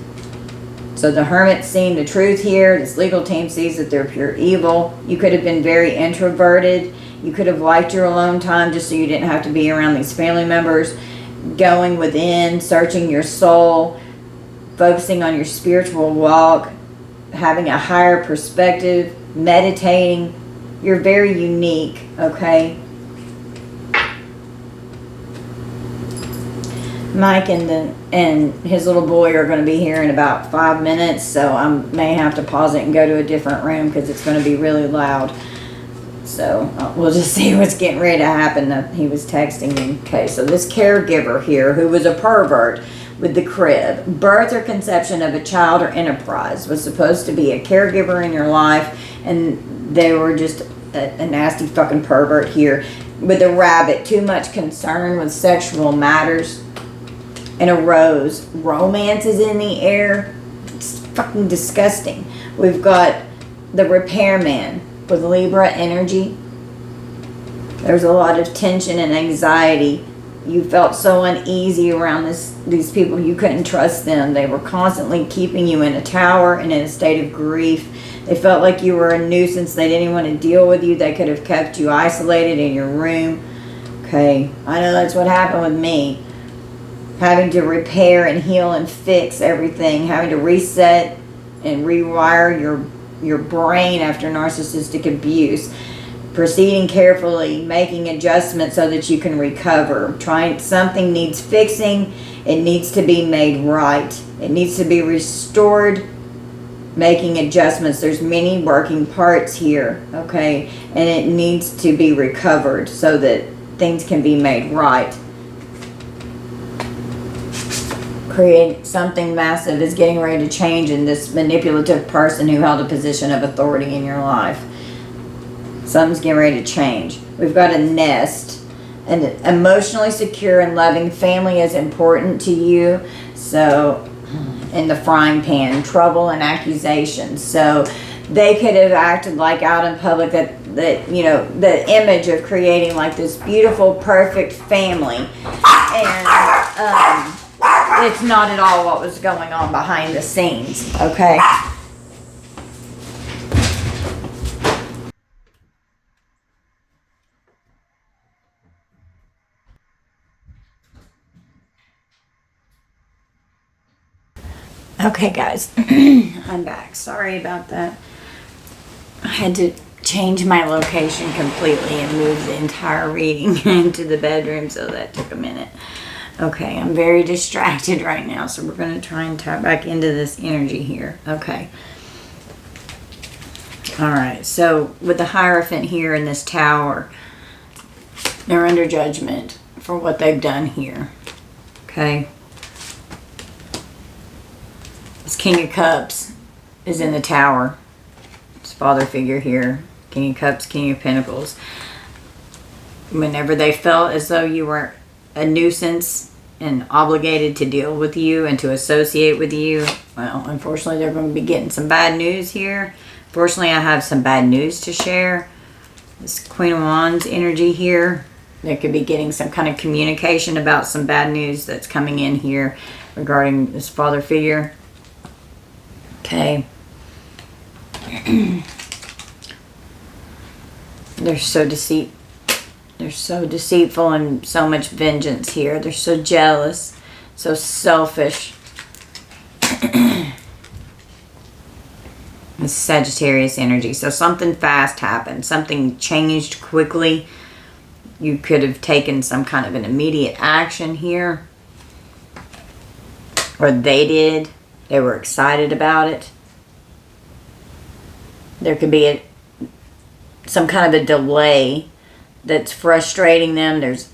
So the Hermit's seeing the truth here. This legal team sees that they're pure evil. You could have been very introverted. You could have liked your alone time just so you didn't have to be around these family members. Going within, searching your soul, focusing on your spiritual walk, having a higher perspective, meditating. You're very unique, okay? Mike and his little boy are going to be here in about 5 minutes, so I may have to pause it and go to a different room because it's going to be really loud. So we'll just see what's getting ready to happen. He was texting me. Okay, so this caregiver here, who was a pervert with the crib, birth or conception of a child or enterprise, was supposed to be a caregiver in your life, and they were just a nasty fucking pervert here. with the rabbit, too much concern with sexual matters. And a rose. Romance is in the air. It's fucking disgusting. We've got the repairman with Libra energy. There's a lot of tension and anxiety. You felt so uneasy around these people. You couldn't trust them. They were constantly keeping you in a tower and in a state of grief. They felt like you were a nuisance. They didn't want to deal with you. They could have kept you isolated in your room. Okay, I know that's what happened with me. Having to repair and heal and fix everything. Having to reset and rewire your brain after narcissistic abuse. Proceeding carefully, making adjustments so that you can recover. Something needs fixing. It needs to be made right. It needs to be restored. Making adjustments. There's many working parts here, okay? And it needs to be recovered so that things can be made right. Create something massive is getting ready to change in this manipulative person who held a position of authority in your life. Something's getting ready to change. We've got a nest. An emotionally secure and loving family is important to you. So, in the frying pan, trouble and accusations. So, they could have acted like out in public that you know, the image of creating like this beautiful, perfect family. And it's not at all what was going on behind the scenes, okay? Okay, guys, I'm back. Sorry about that. I had to change my location completely and move the entire reading into the bedroom, so that took a minute. Okay, I'm very distracted right now, so we're going to try and tap back into this energy here. Okay. Alright, so with the Hierophant here in this tower, they're under judgment for what they've done here. Okay. This King of Cups is in the tower. This father figure here. King of Cups, King of Pentacles. Whenever they felt as though you were a nuisance and obligated to deal with you and to associate with you, well, unfortunately they're going to be getting some bad news here. Fortunately, I have some bad news to share. This Queen of Wands energy here. They could be getting some kind of communication about some bad news that's coming in here regarding this father figure. Okay. They're so deceitful and so much vengeance here. They're so jealous, so selfish. This Sagittarius energy. So something fast happened. Something changed quickly. You could have taken some kind of an immediate action here. Or they did. They were excited about it. There could be some kind of a delay that's frustrating them. There's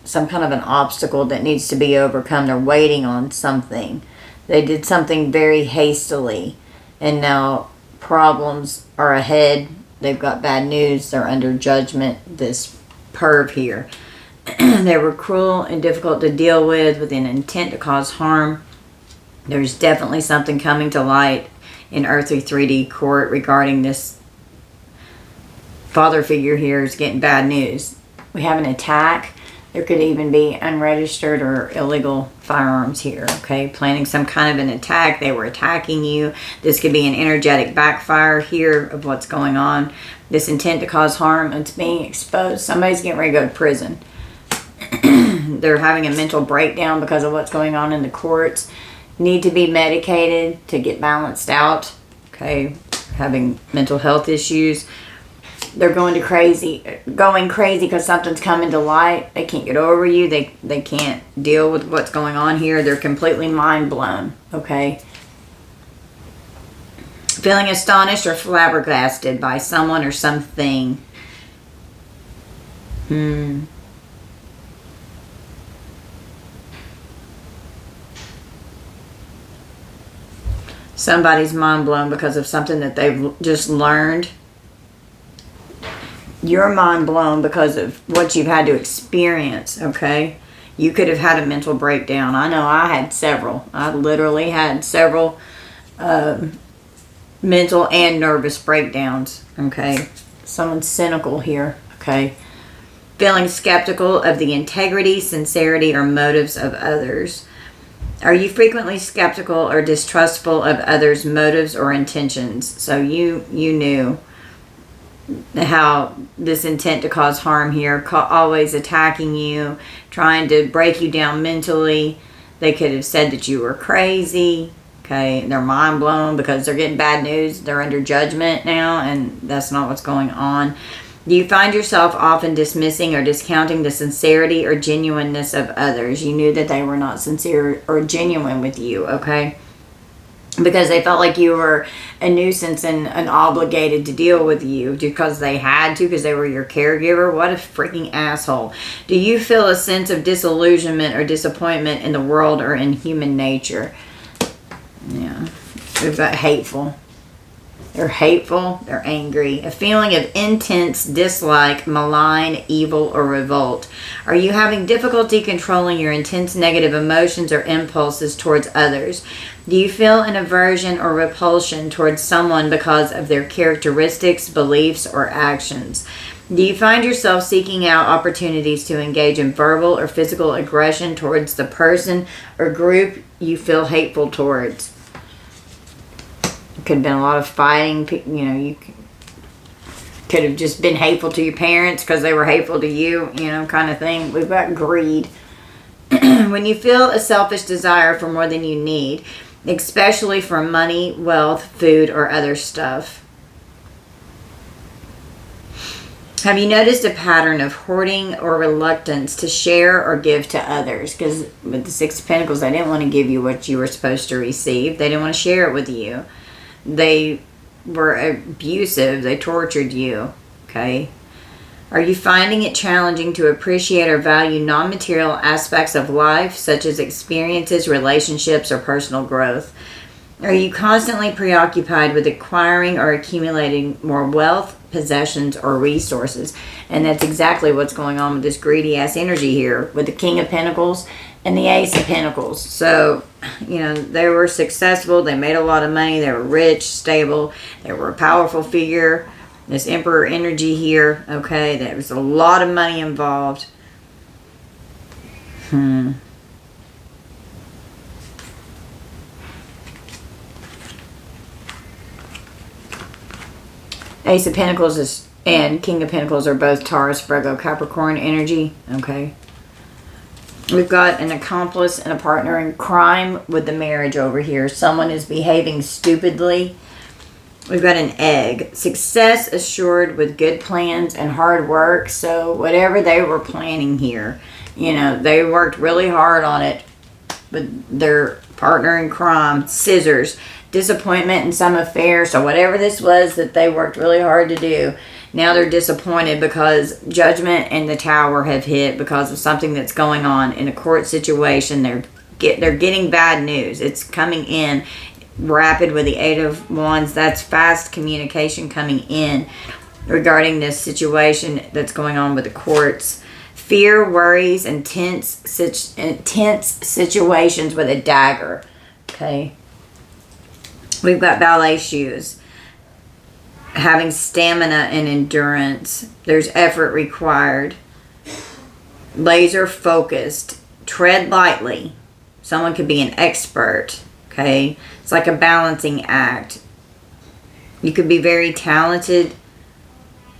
some kind of an obstacle that needs to be overcome. They're waiting on something. They did something very hastily. And now problems are ahead. They've got bad news. They're under judgment. This perv here. They were cruel and difficult to deal with an intent to cause harm. There's definitely something coming to light in earthly 3D court regarding this father figure here is getting bad news. We have an attack. There could even be unregistered or illegal firearms here, okay? Planning some kind of an attack. They were attacking you. This could be an energetic backfire here of what's going on. This intent to cause harm, it's being exposed. Somebody's getting ready to go to prison. They're having a mental breakdown because of what's going on in the courts. Need to be medicated to get balanced out, okay? Having mental health issues. They're going crazy because something's coming to light. They can't get over you. They can't deal with what's going on here. They're completely mind blown, okay? Feeling astonished or flabbergasted by someone or something. Somebody's mind blown because of something that they've just learned. You're mind blown because of what you've had to experience, okay? You could have had a mental breakdown. I know I had several. I literally had several mental and nervous breakdowns, okay? Someone's cynical here, okay? Feeling skeptical of the integrity, sincerity, or motives of others. Are you frequently skeptical or distrustful of others' motives or intentions? So you knew how this intent to cause harm here, always attacking you, trying to break you down mentally. They could have said that you were crazy. Okay, they're mind blown because they're getting bad news. They're under judgment now, and that's not what's going on. Do you find yourself often dismissing or discounting the sincerity or genuineness of others? You knew that they were not sincere or genuine with you, okay? Because they felt like you were a nuisance and obligated to deal with you because they had to, because they were your caregiver. What a freaking asshole. Do you feel a sense of disillusionment or disappointment in the world or in human nature? Yeah. We've got hateful. They're hateful. They're angry. A feeling of intense dislike, malign, evil, or revolt. Are you having difficulty controlling your intense negative emotions or impulses towards others? Do you feel an aversion or repulsion towards someone because of their characteristics, beliefs, or actions? Do you find yourself seeking out opportunities to engage in verbal or physical aggression towards the person or group you feel hateful towards? Could have been a lot of fighting. You know, you could have just been hateful to your parents because they were hateful to you, you know, kind of thing. We've got greed. When you feel a selfish desire for more than you need, especially for money, wealth, food, or other stuff. Have you noticed a pattern of hoarding or reluctance to share or give to others? Because with the Six of Pentacles, they didn't want to give you what you were supposed to receive. They didn't want to share it with you. They were abusive. They tortured you. Okay. Are you finding it challenging to appreciate or value non-material aspects of life, such as experiences, relationships, or personal growth? Are you constantly preoccupied with acquiring or accumulating more wealth, possessions, or resources? And that's exactly what's going on with this greedy ass energy here with the King of Pentacles and the Ace of Pentacles. So, you know, they were successful. They made a lot of money. They were rich, stable. They were a powerful figure. This Emperor energy here, okay, there was a lot of money involved. Ace of Pentacles and King of Pentacles are both Taurus, Virgo, Capricorn energy, okay. We've got an accomplice and a partner in crime with the marriage over here. Someone is behaving stupidly. We've got an egg. Success assured with good plans and hard work. So whatever they were planning here, you know, they worked really hard on it with their partner in crime. Scissors. Disappointment in some affair. So whatever this was that they worked really hard to do, now they're disappointed because judgment and the Tower have hit because of something that's going on in a court situation. They're getting bad news. It's coming in rapid with the Eight of Wands. That's fast communication coming in regarding this situation that's going on with the courts. Fear, worries, and tense situations with a dagger. Okay. We've got ballet shoes. Having stamina and endurance. There's effort required. Laser focused. Tread lightly. Someone could be an expert. Okay. It's like a balancing act. You could be very talented,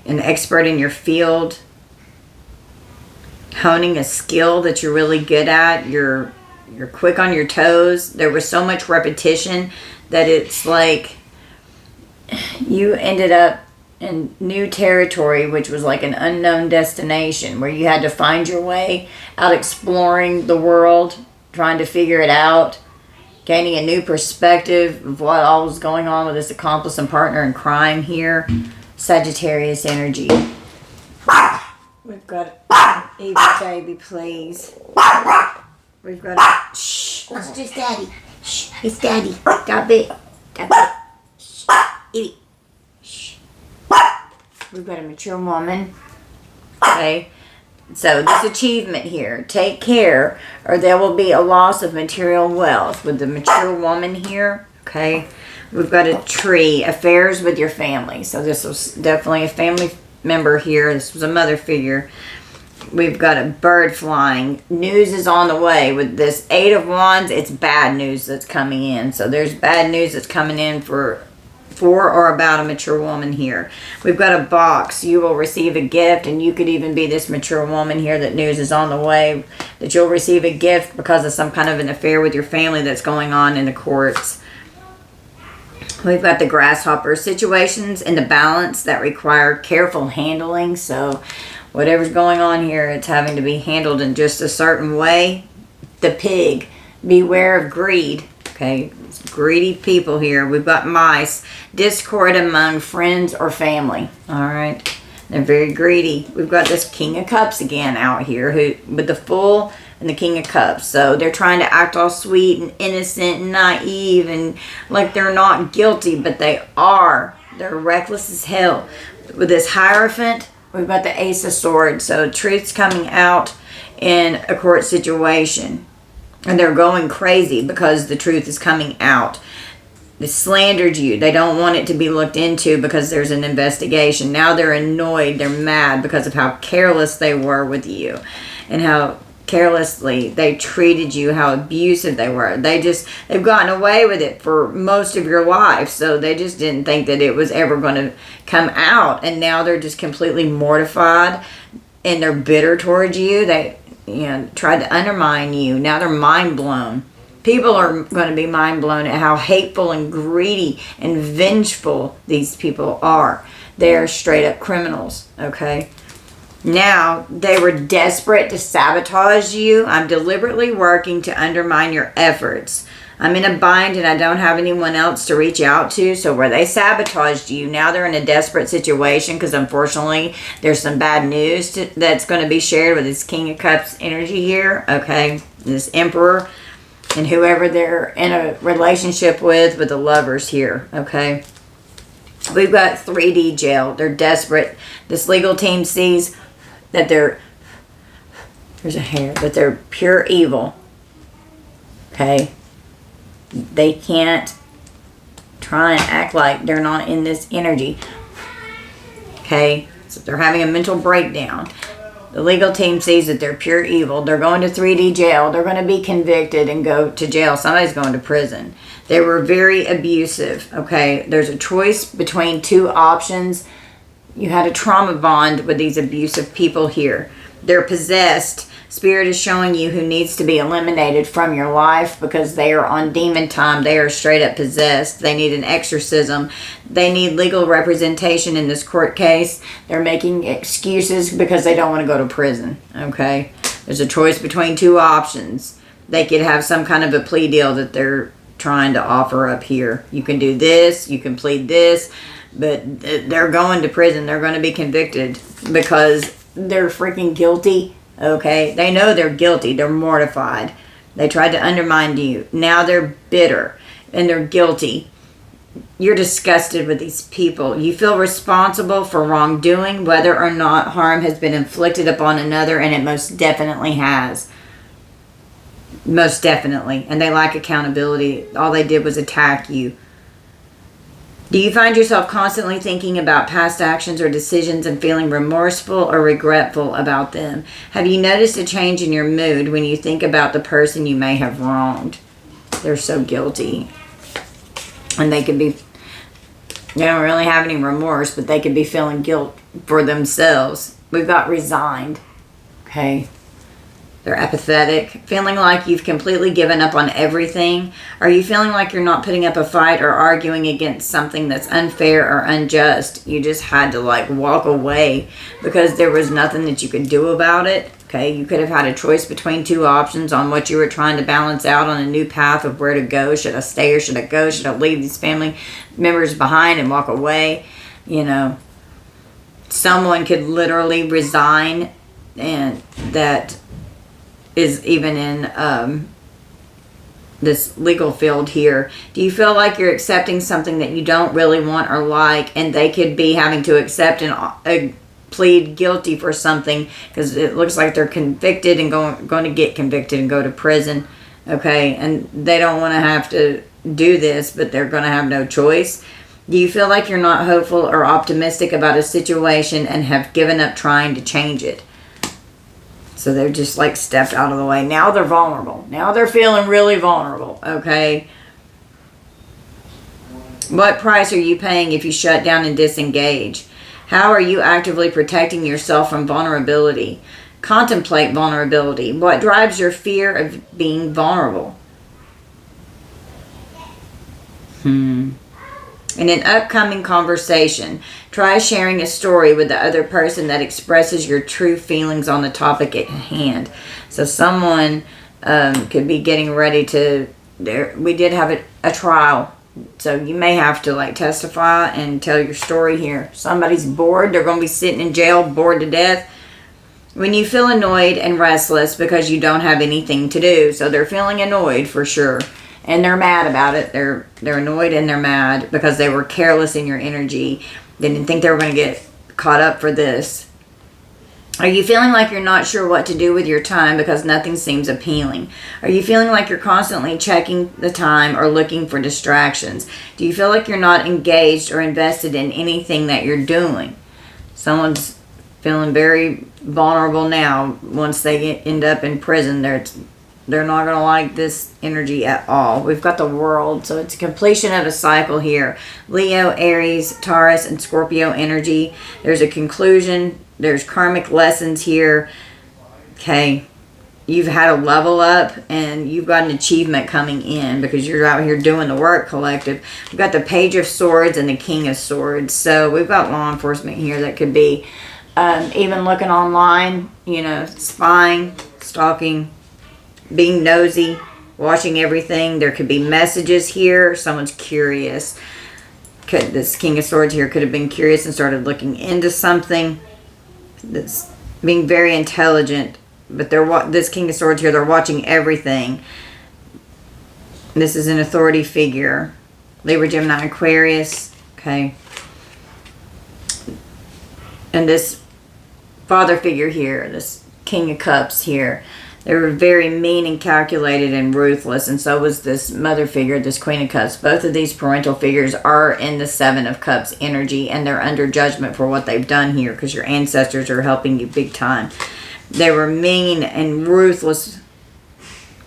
an expert in your field, honing a skill that you're really good at. You're quick on your toes. There was so much repetition that it's like you ended up in new territory, which was like an unknown destination where you had to find your way out exploring the world, trying to figure it out. Gaining a new perspective of what all was going on with this accomplice and partner in crime here. Sagittarius energy. We've got Evie, baby, please. We've got shh. It's just Daddy. Shh. It's Daddy. Stop it. Stop it. Shh. Evie. Shh. We've got a mature woman. Okay. So this achievement here, take care or there will be a loss of material wealth with the mature woman here. Okay. We've got a tree, affairs with your family. So this was definitely a family member here. This was a mother figure. We've got a bird flying. News is on the way. With this 8 of Wands, it's bad news that's coming in. So there's bad news that's coming in for or about a mature woman here. We've got a box. You will receive a gift, and you could even be this mature woman here that news is on the way, that you'll receive a gift because of some kind of an affair with your family that's going on in the courts. We've got the grasshopper, situations in the balance that require careful handling. So whatever's going on here, it's having to be handled in just a certain way. The pig, beware of greed. Okay, it's greedy people here. We've got mice, discord among friends or family. All right, they're very greedy. We've got this King of Cups again out here, who with the Fool and the King of Cups. So they're trying to act all sweet and innocent and naive and like they're not guilty, but they are. They're reckless as hell. With this Hierophant, we've got the Ace of Swords. So truth's coming out in a court situation. And they're going crazy because the truth is coming out. They slandered you. They don't want it to be looked into because there's an investigation. Now they're annoyed. They're mad because of how careless they were with you. And how carelessly they treated you. How abusive they were. They've gotten away with it for most of your life. So they just didn't think that it was ever going to come out. And now they're just completely mortified. And they're bitter towards you. They tried to undermine you. Now they're mind blown. People are going to be mind blown at how hateful and greedy and vengeful these people are. They're straight up criminals, okay? Now, they were desperate to sabotage you. I'm deliberately working to undermine your efforts. I'm in a bind and I don't have anyone else to reach out to. So where they sabotaged you, now they're in a desperate situation because unfortunately there's some bad news that's going to be shared with this King of Cups energy here. Okay, this Emperor and whoever they're in a relationship with the Lovers here. Okay, we've got 3D jail. They're desperate. This legal team sees that there's a hair, that they're pure evil. Okay. They can't try and act like they're not in this energy. Okay? So they're having a mental breakdown. The legal team sees that they're pure evil. They're going to 3D jail. They're going to be convicted and go to jail. Somebody's going to prison. They were very abusive. Okay? There's a choice between 2 options. You had a trauma bond with these abusive people here. They're possessed. Spirit is showing you who needs to be eliminated from your life because they are on demon time. They are straight up possessed. They need an exorcism. They need legal representation in this court case. They're making excuses because they don't want to go to prison. Okay? There's a choice between 2 options. They could have some kind of a plea deal that they're trying to offer up here. You can do this. You can plead this. But they're going to prison. They're going to be convicted because they're freaking guilty. Okay, they know they're guilty. They're mortified. They tried to undermine you. Now they're bitter and they're guilty. You're disgusted with these people. You feel responsible for wrongdoing, whether or not harm has been inflicted upon another, and it most definitely has. Most definitely. And they lack accountability. All they did was attack you. Do you find yourself constantly thinking about past actions or decisions and feeling remorseful or regretful about them? Have you noticed a change in your mood when you think about the person you may have wronged? They're so guilty. And they don't really have any remorse, but they could be feeling guilt for themselves. We've got resigned. Okay. They're apathetic, feeling like you've completely given up on everything. Are you feeling like you're not putting up a fight or arguing against something that's unfair or unjust? You just had to walk away because there was nothing that you could do about it. Okay, you could have had a choice between 2 options on what you were trying to balance out on a new path of where to go. Should I stay or should I go? Should I leave these family members behind and walk away? Someone could literally resign, and that is even in this legal field here. Do you feel like you're accepting something that you don't really want or like, and they could be having to accept and plead guilty for something because it looks like they're convicted and going to get convicted and go to prison, okay? And they don't want to have to do this, but they're going to have no choice. Do you feel like you're not hopeful or optimistic about a situation and have given up trying to change it? So they're just like stepped out of the way. Now they're vulnerable. Now they're feeling really vulnerable, okay? What price are you paying if you shut down and disengage? How are you actively protecting yourself from vulnerability? Contemplate vulnerability. What drives your fear of being vulnerable? In an upcoming conversation, try sharing a story with the other person that expresses your true feelings on the topic at hand. So someone could be getting ready to... we did have a trial. So you may have to like testify and tell your story here. Somebody's bored. They're going to be sitting in jail, bored to death. When you feel annoyed and restless because you don't have anything to do. So they're feeling annoyed for sure. And they're mad about it. They're annoyed and they're mad because they were careless in your energy. They didn't think they were going to get caught up for this. Are you feeling like you're not sure what to do with your time because nothing seems appealing? Are you feeling like you're constantly checking the time or looking for distractions? Do you feel like you're not engaged or invested in anything that you're doing? Someone's feeling very vulnerable now. Once they end up in prison, they're not going to like this energy at all. We've got the World, so it's a completion of a cycle here. Leo, Aries, Taurus, and Scorpio energy. There's a conclusion. There's karmic lessons here. Okay. You've had a level up and you've got an achievement coming in because you're out here doing the work, collective. We've got the Page of Swords and the King of Swords. So we've got law enforcement here that could be even looking online, spying, stalking, being nosy, watching everything. There could be messages here. Someone's curious. This King of Swords here could have been curious and started looking into something. This being very intelligent, but this King of Swords here, they're watching everything. This is an authority figure. Libra, Gemini, Aquarius. Okay. And this father figure here, this King of Cups here, they were very mean and calculated and ruthless, and so was this mother figure, this Queen of Cups. Both of these parental figures are in the Seven of Cups energy, and they're under judgment for what they've done here because your ancestors are helping you big time. They were mean and ruthless,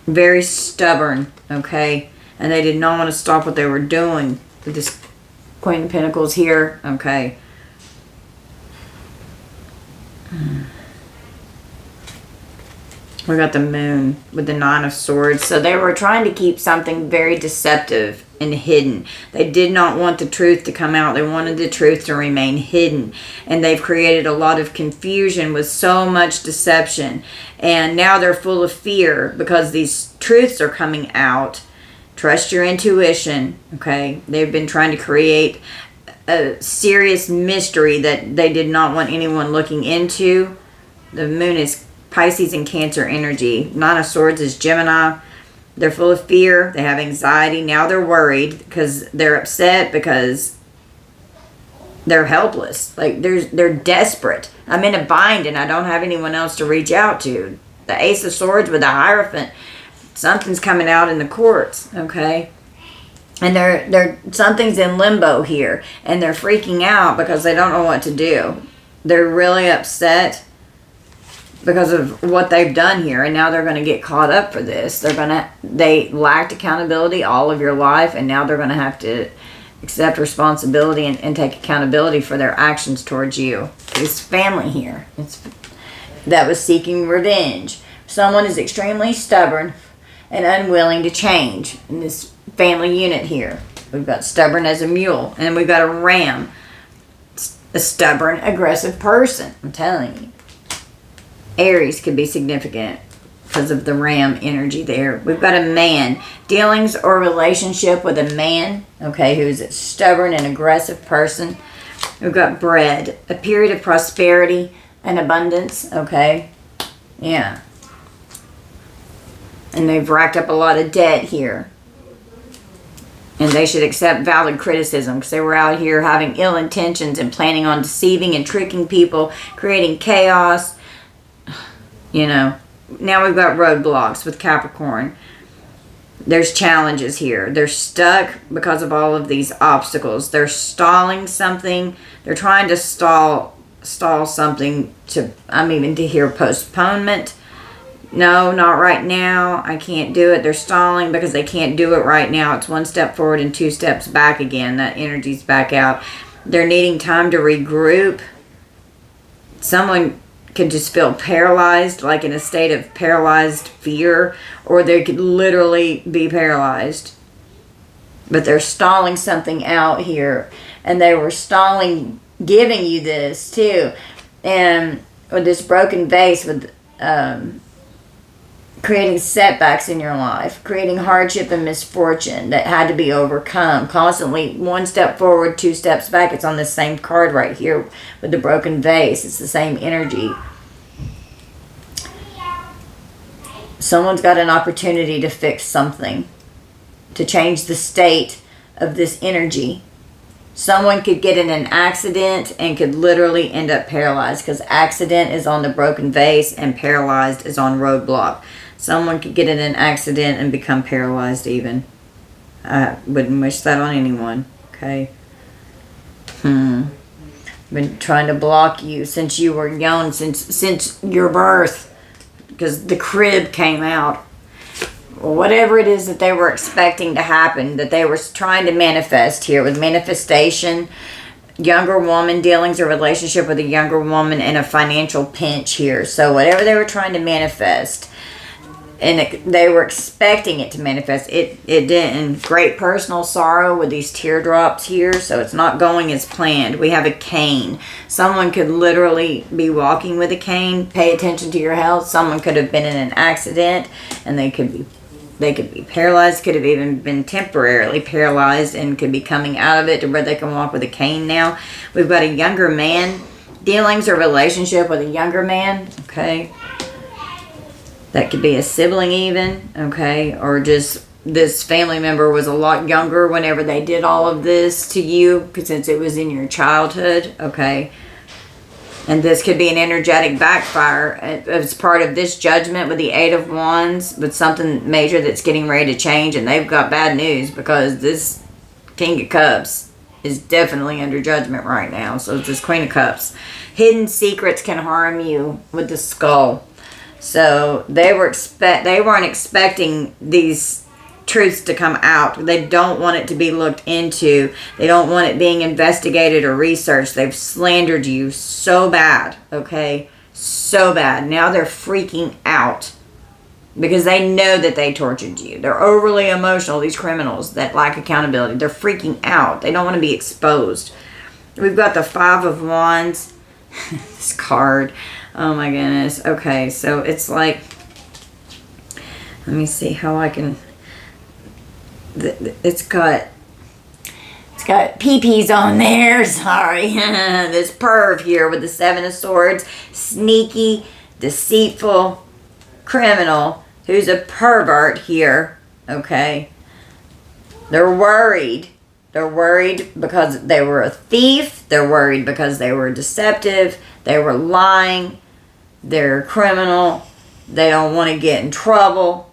very stubborn, okay? And they did not want to stop what they were doing with this Queen of Pentacles here, okay? We got the Moon with the Nine of Swords. So they were trying to keep something very deceptive and hidden. They did not want the truth to come out. They wanted the truth to remain hidden. And they've created a lot of confusion with so much deception. And now they're full of fear because these truths are coming out. Trust your intuition, okay? They've been trying to create a serious mystery that they did not want anyone looking into. The Moon is Pisces and Cancer energy. Nine of Swords is Gemini. They're full of fear. They have anxiety. Now they're worried because they're upset because they're helpless. Like they're desperate. I'm in a bind and I don't have anyone else to reach out to. The Ace of Swords with the Hierophant. Something's coming out in the courts. Okay. And they're something's in limbo here. And they're freaking out because they don't know what to do. They're really upset because of what they've done here, and now they're going to get caught up for this. They lacked accountability all of your life, and now they're going to have to accept responsibility and take accountability for their actions towards you. This family here that was seeking revenge. Someone is extremely stubborn and unwilling to change in this family unit here. We've got stubborn as a mule, and we've got a ram, a stubborn, aggressive person. I'm telling you. Aries could be significant because of the ram energy there. We've got a man. Dealings or relationship with a man, okay, who's a stubborn and aggressive person. We've got bread. A period of prosperity and abundance, okay. Yeah. And they've racked up a lot of debt here. And they should accept valid criticism because they were out here having ill intentions and planning on deceiving and tricking people, creating chaos. You know, now we've got roadblocks with Capricorn. There's challenges here. They're stuck because of all of these obstacles. They're stalling something. They're trying to stall something to, I'm even to hear postponement. No, not right now. I can't do it. They're stalling because they can't do it right now. It's one step forward and two steps back again. That energy's back out. They're needing time to regroup. Someone could just feel paralyzed, like in a state of paralyzed fear, or they could literally be paralyzed. But they're stalling something out here, and they were stalling giving you this too. And with this broken vase, with creating setbacks in your life, creating hardship and misfortune that had to be overcome, constantly one step forward, two steps back. It's on the same card right here with the broken vase. It's the same energy. Someone's got an opportunity to fix something, to change the state of this energy. Someone could get in an accident and could literally end up paralyzed, because accident is on the broken vase and paralyzed is on roadblock. Someone could get in an accident and become paralyzed even. I wouldn't wish that on anyone. Okay. Been trying to block you since you were young, since your birth, because the crib came out. Whatever it is that they were expecting to happen, that they were trying to manifest here with manifestation, younger woman dealings, a relationship with a younger woman, and a financial pinch here. So whatever they were trying to manifest, and they were expecting it to manifest, it didn't. Great personal sorrow with these teardrops here, so it's not going as planned. We have a cane. Someone could literally be walking with a cane. Pay attention to your health. Someone could have been in an accident, and they could be paralyzed, could have even been temporarily paralyzed and could be coming out of it to where they can walk with a cane now. We've got a younger man dealings or relationship with a younger man, okay? That could be a sibling even, okay? Or just this family member was a lot younger whenever they did all of this to you, since it was in your childhood, okay? And this could be an energetic backfire as part of this judgment with the Eight of Wands, with something major that's getting ready to change. And they've got bad news, because this King of Cups is definitely under judgment right now. So it's this Queen of Cups. Hidden secrets can harm you with the skull. So they weren't expecting these truths to come out. They don't want it to be looked into. They don't want it being investigated or researched. They've slandered you so bad, okay? So bad. Now they're freaking out because they know that they tortured you. They're overly emotional, these criminals that lack accountability. They're freaking out. They don't want to be exposed. We've got the Five of Wands. This card. Oh my goodness. Okay, so it's like, let me see how I can... It's got pee-pees on there. Sorry. This perv here with the Seven of Swords. Sneaky, deceitful criminal who's a pervert here. Okay. They're worried. They're worried because they were a thief. They're worried because they were deceptive. They were lying. They're a criminal. They don't want to get in trouble.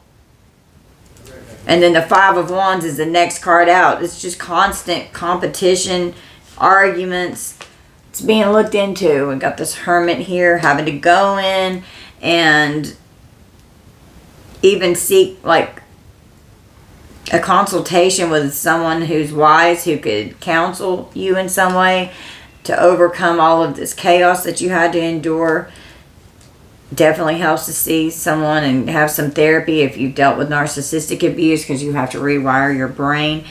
And then the Five of Wands is the next card out. It's just constant competition, arguments. It's being looked into. We got this Hermit here having to go in and even seek like a consultation with someone who's wise, who could counsel you in some way to overcome all of this chaos that you had to endure. Definitely helps to see someone and have some therapy if you've dealt with narcissistic abuse, because you have to rewire your brain.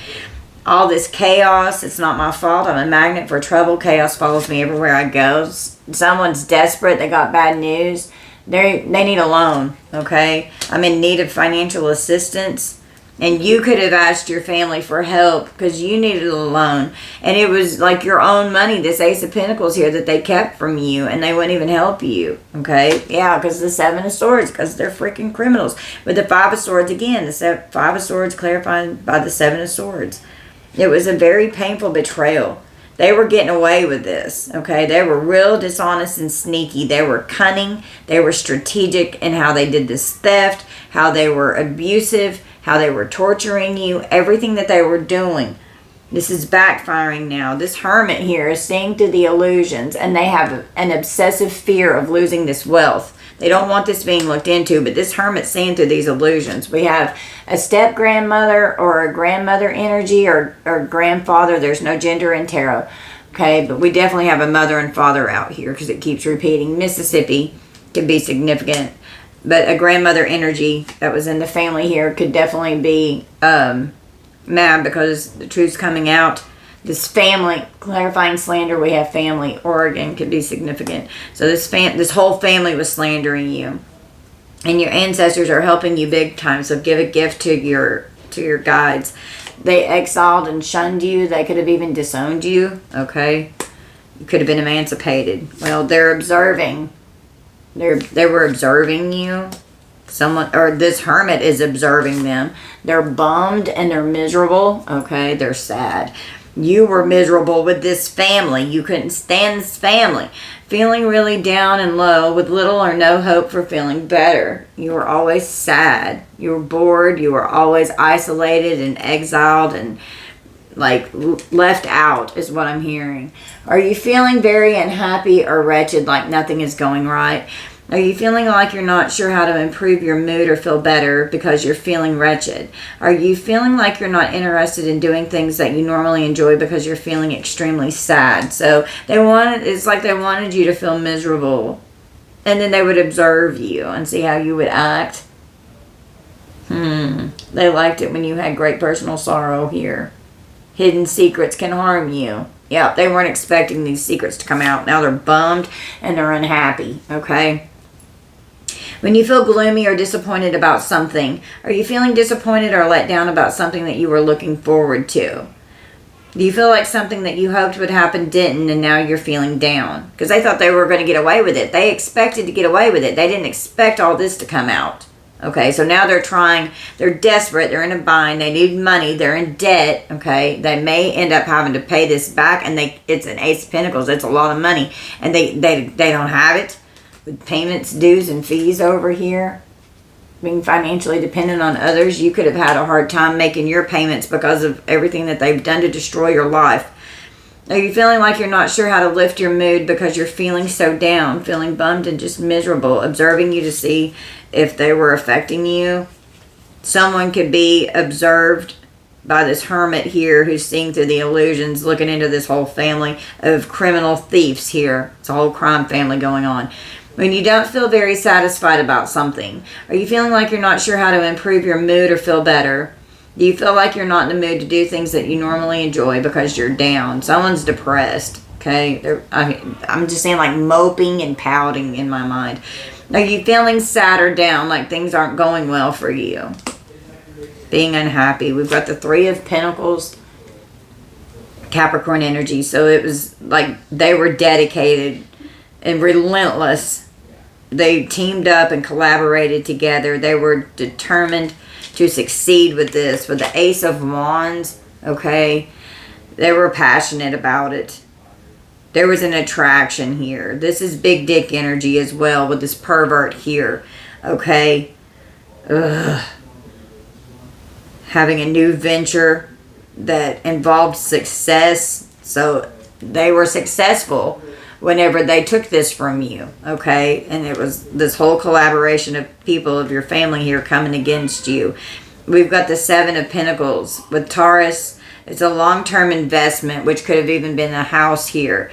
All this chaos, it's not my fault. I'm a magnet for trouble. Chaos follows me everywhere I go. Someone's desperate. They got bad news. They need a loan, okay? I'm in need of financial assistance. And you could have asked your family for help because you needed a loan. And it was like your own money, this Ace of Pentacles here, that they kept from you. And they wouldn't even help you. Okay? Yeah, because the Seven of Swords. Because they're freaking criminals. With the Five of Swords, again, the Five of Swords clarified by the Seven of Swords. It was a very painful betrayal. They were getting away with this, okay? They were real dishonest and sneaky. They were cunning. They were strategic in how they did this theft, how they were abusive, how they were torturing you, everything that they were doing. This is backfiring now. This hermit here is seeing through the illusions, and they have an obsessive fear of losing this wealth. They don't want this being looked into, but this hermit's seeing through these illusions. We have a step-grandmother or a grandmother energy or grandfather. There's no gender in tarot, okay? But we definitely have a mother and father out here because it keeps repeating. Mississippi could be significant, but a grandmother energy that was in the family here could definitely be mad because the truth's coming out. This family, clarifying slander, we have family. Oregon could be significant. So this whole family was slandering you. And your ancestors are helping you big time. So give a gift to your guides. They exiled and shunned you. They could have even disowned you. Okay? You could have been emancipated. Well, they're observing. They were observing you. Someone, or this hermit is observing them. They're bummed and they're miserable. Okay? They're sad. You were miserable with this family. You couldn't stand this family. Feeling really down and low with little or no hope for feeling better. You were always sad. You were bored. You were always isolated and exiled and like left out is what I'm hearing. Are you feeling very unhappy or wretched, like nothing is going right? Are you feeling like you're not sure how to improve your mood or feel better because you're feeling wretched? Are you feeling like you're not interested in doing things that you normally enjoy because you're feeling extremely sad? So it's like they wanted you to feel miserable. And then they would observe you and see how you would act. They liked it when you had great personal sorrow here. Hidden secrets can harm you. Yeah, they weren't expecting these secrets to come out. Now they're bummed and they're unhappy, okay? When you feel gloomy or disappointed about something, are you feeling disappointed or let down about something that you were looking forward to? Do you feel like something that you hoped would happen didn't and now you're feeling down? Because they thought they were going to get away with it. They expected to get away with it. They didn't expect all this to come out. Okay, so now they're trying, they're desperate, they're in a bind, they need money, they're in debt, okay? They may end up having to pay this back, and it's an Ace of Pentacles, it's a lot of money, and they don't have it. With payments, dues, and fees over here, being financially dependent on others, you could have had a hard time making your payments because of everything that they've done to destroy your life. Are you feeling like you're not sure how to lift your mood because you're feeling so down, feeling bummed and just miserable, observing you to see if they were affecting you? Someone could be observed by this hermit here who's seeing through the illusions, looking into this whole family of criminal thieves here. It's a whole crime family going on. When you don't feel very satisfied about something, are you feeling like you're not sure how to improve your mood or feel better? Do you feel like you're not in the mood to do things that you normally enjoy because you're down? Someone's depressed, okay? I'm just saying like moping and pouting in my mind. Are you feeling sad or down, like things aren't going well for you? Being unhappy. We've got the Three of Pentacles, Capricorn energy. So it was like they were dedicated and relentless. They teamed up and collaborated together. They were determined to succeed with this. With the Ace of Wands, okay? They were passionate about it. There was an attraction here. This is big dick energy as well with this pervert here, okay? Ugh. Having a new venture that involved success. So they were successful whenever they took this from you, okay? And it was this whole collaboration of people of your family here coming against you. We've got the Seven of Pentacles with Taurus. It's a long-term investment, which could have even been a house here.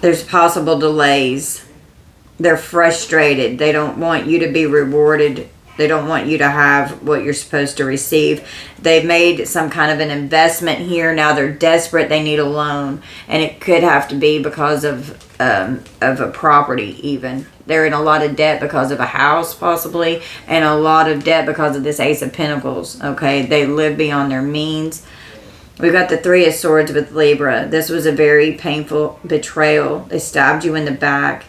There's possible delays. They're frustrated. They don't want you to be rewarded. They don't want you to have what you're supposed to receive. They've made some kind of an investment here. Now they're desperate. They need a loan. And it could have to be because of a property even. They're in a lot of debt because of a house possibly. And a lot of debt because of this Ace of Pentacles. Okay, they live beyond their means. We've got the Three of Swords with Libra. This was a very painful betrayal. They stabbed you in the back.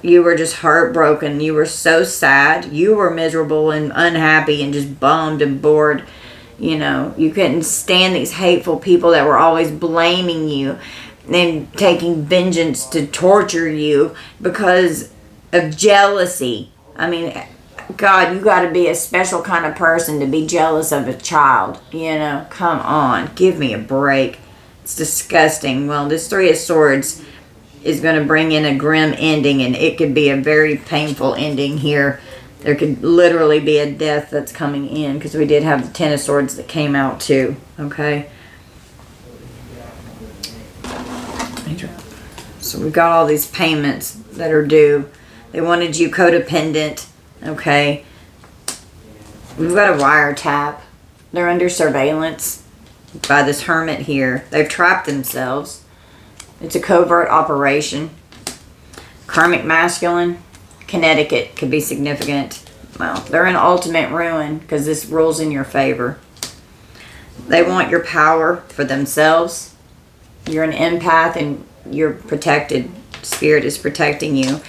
You were just heartbroken. You were so sad. You were miserable and unhappy and just bummed and bored. You know, you couldn't stand these hateful people that were always blaming you and taking vengeance to torture you because of jealousy. I mean, God, you got to be a special kind of person to be jealous of a child. You know, come on, give me a break. It's disgusting. Well, this Three of Swords is going to bring in a grim ending, and it could be a very painful ending here. There could literally be a death that's coming in, because we did have the Ten of Swords that came out too. Okay. So we've got all these payments that are due. They wanted you codependent. Okay. We've got a wiretap. They're under surveillance by this hermit here. They've trapped themselves. It's a covert operation. Karmic masculine. Connecticut could be significant. Well, they're in ultimate ruin because this rules in your favor. They want your power for themselves. You're an empath and you're protected. Spirit is protecting you.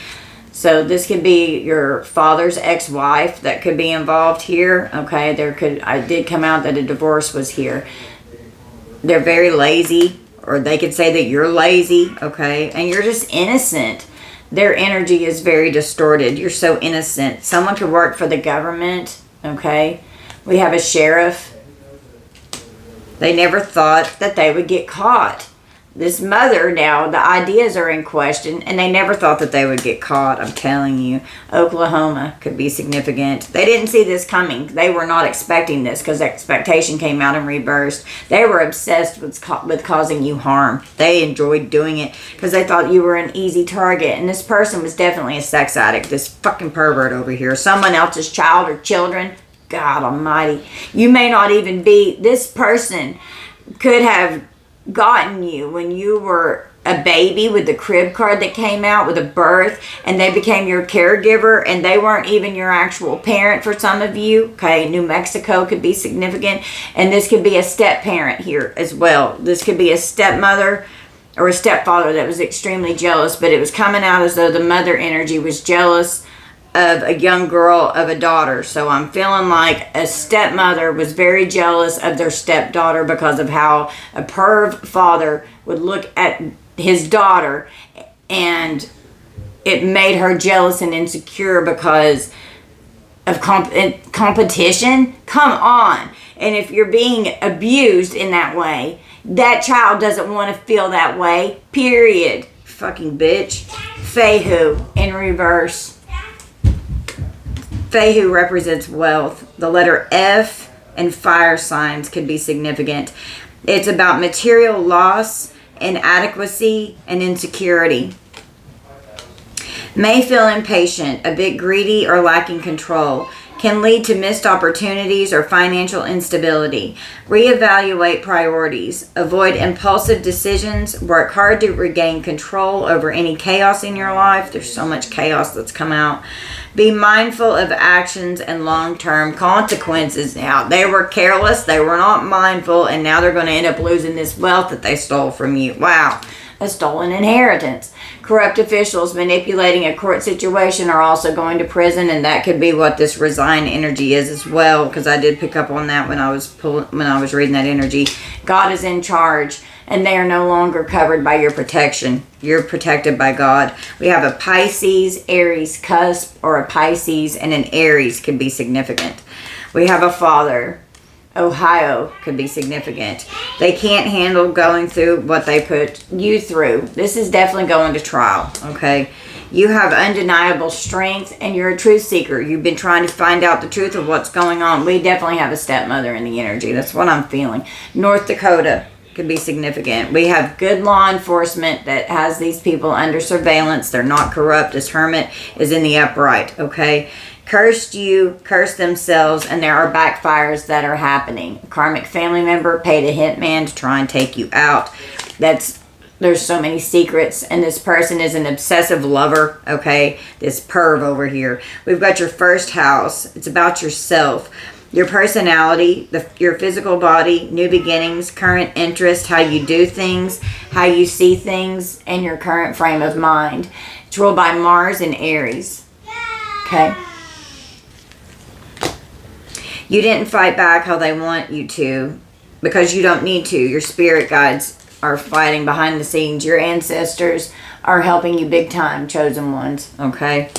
So this could be your father's ex-wife that could be involved here. Okay, I did come out that a divorce was here. They're very lazy, or they could say that you're lazy, okay? And you're just innocent. Their energy is very distorted. You're so innocent. Someone could work for the government, okay? We have a sheriff. They never thought that they would get caught. This mother now, the ideas are in question, and they never thought that they would get caught, I'm telling you. Oklahoma could be significant. They didn't see this coming. They were not expecting this because expectation came out in reverse. They were obsessed with causing you harm. They enjoyed doing it because they thought you were an easy target. And this person was definitely a sex addict, this fucking pervert over here. Someone else's child or children. God almighty. You may not even be, this person could have gotten you when you were a baby with the crib card that came out with a birth, and they became your caregiver, and they weren't even your actual parent for some of you. Okay, New Mexico could be significant, and this could be a step parent here as well. This could be a stepmother or a stepfather that was extremely jealous, but it was coming out as though the mother energy was jealous of a young girl, of a daughter. So I'm feeling like a stepmother was very jealous of their stepdaughter because of how a perv father would look at his daughter, and it made her jealous and insecure because of competition. Come on. And if you're being abused in that way, that child doesn't want to feel that way, period. Fucking bitch. Fehu in reverse. Fehu represents wealth. The letter F and fire signs could be significant. It's about material loss, inadequacy, and insecurity. May feel impatient, a bit greedy, or lacking control. Can lead to missed opportunities or financial instability. Reevaluate priorities. Avoid impulsive decisions. Work hard to regain control over any chaos in your life. There's so much chaos that's come out. Be mindful of actions and long-term consequences. Now, they were careless. They were not mindful. And now they're going to end up losing this wealth that they stole from you. Wow. A stolen inheritance. Corrupt officials manipulating a court situation are also going to prison, and that could be what this resign energy is as well, because I did pick up on that when I was reading that energy. God is in charge, and they are no longer covered by your protection. You're protected by God. We have a Pisces, Aries cusp, or a Pisces and an Aries could be significant. We have a father. Ohio could be significant. They can't handle going through what they put you through. This is definitely going to trial, okay? You have undeniable strength, and you're a truth seeker. You've been trying to find out the truth of what's going on. We definitely have a stepmother in the energy. That's what I'm feeling. North Dakota could be significant. We have good law enforcement that has these people under surveillance. They're not corrupt. This hermit is in the upright, okay? Cursed you, cursed themselves, and there are backfires that are happening. A karmic family member paid a hitman to try and take you out. There's so many secrets, and this person is an obsessive lover, okay? This perv over here. We've got your first house. It's about yourself. Your personality, your physical body, new beginnings, current interest, how you do things, how you see things, and your current frame of mind. It's ruled by Mars and Aries. Okay. You didn't fight back how they want you to, because you don't need to. Your spirit guides are fighting behind the scenes. Your ancestors are helping you big time, chosen ones. Okay.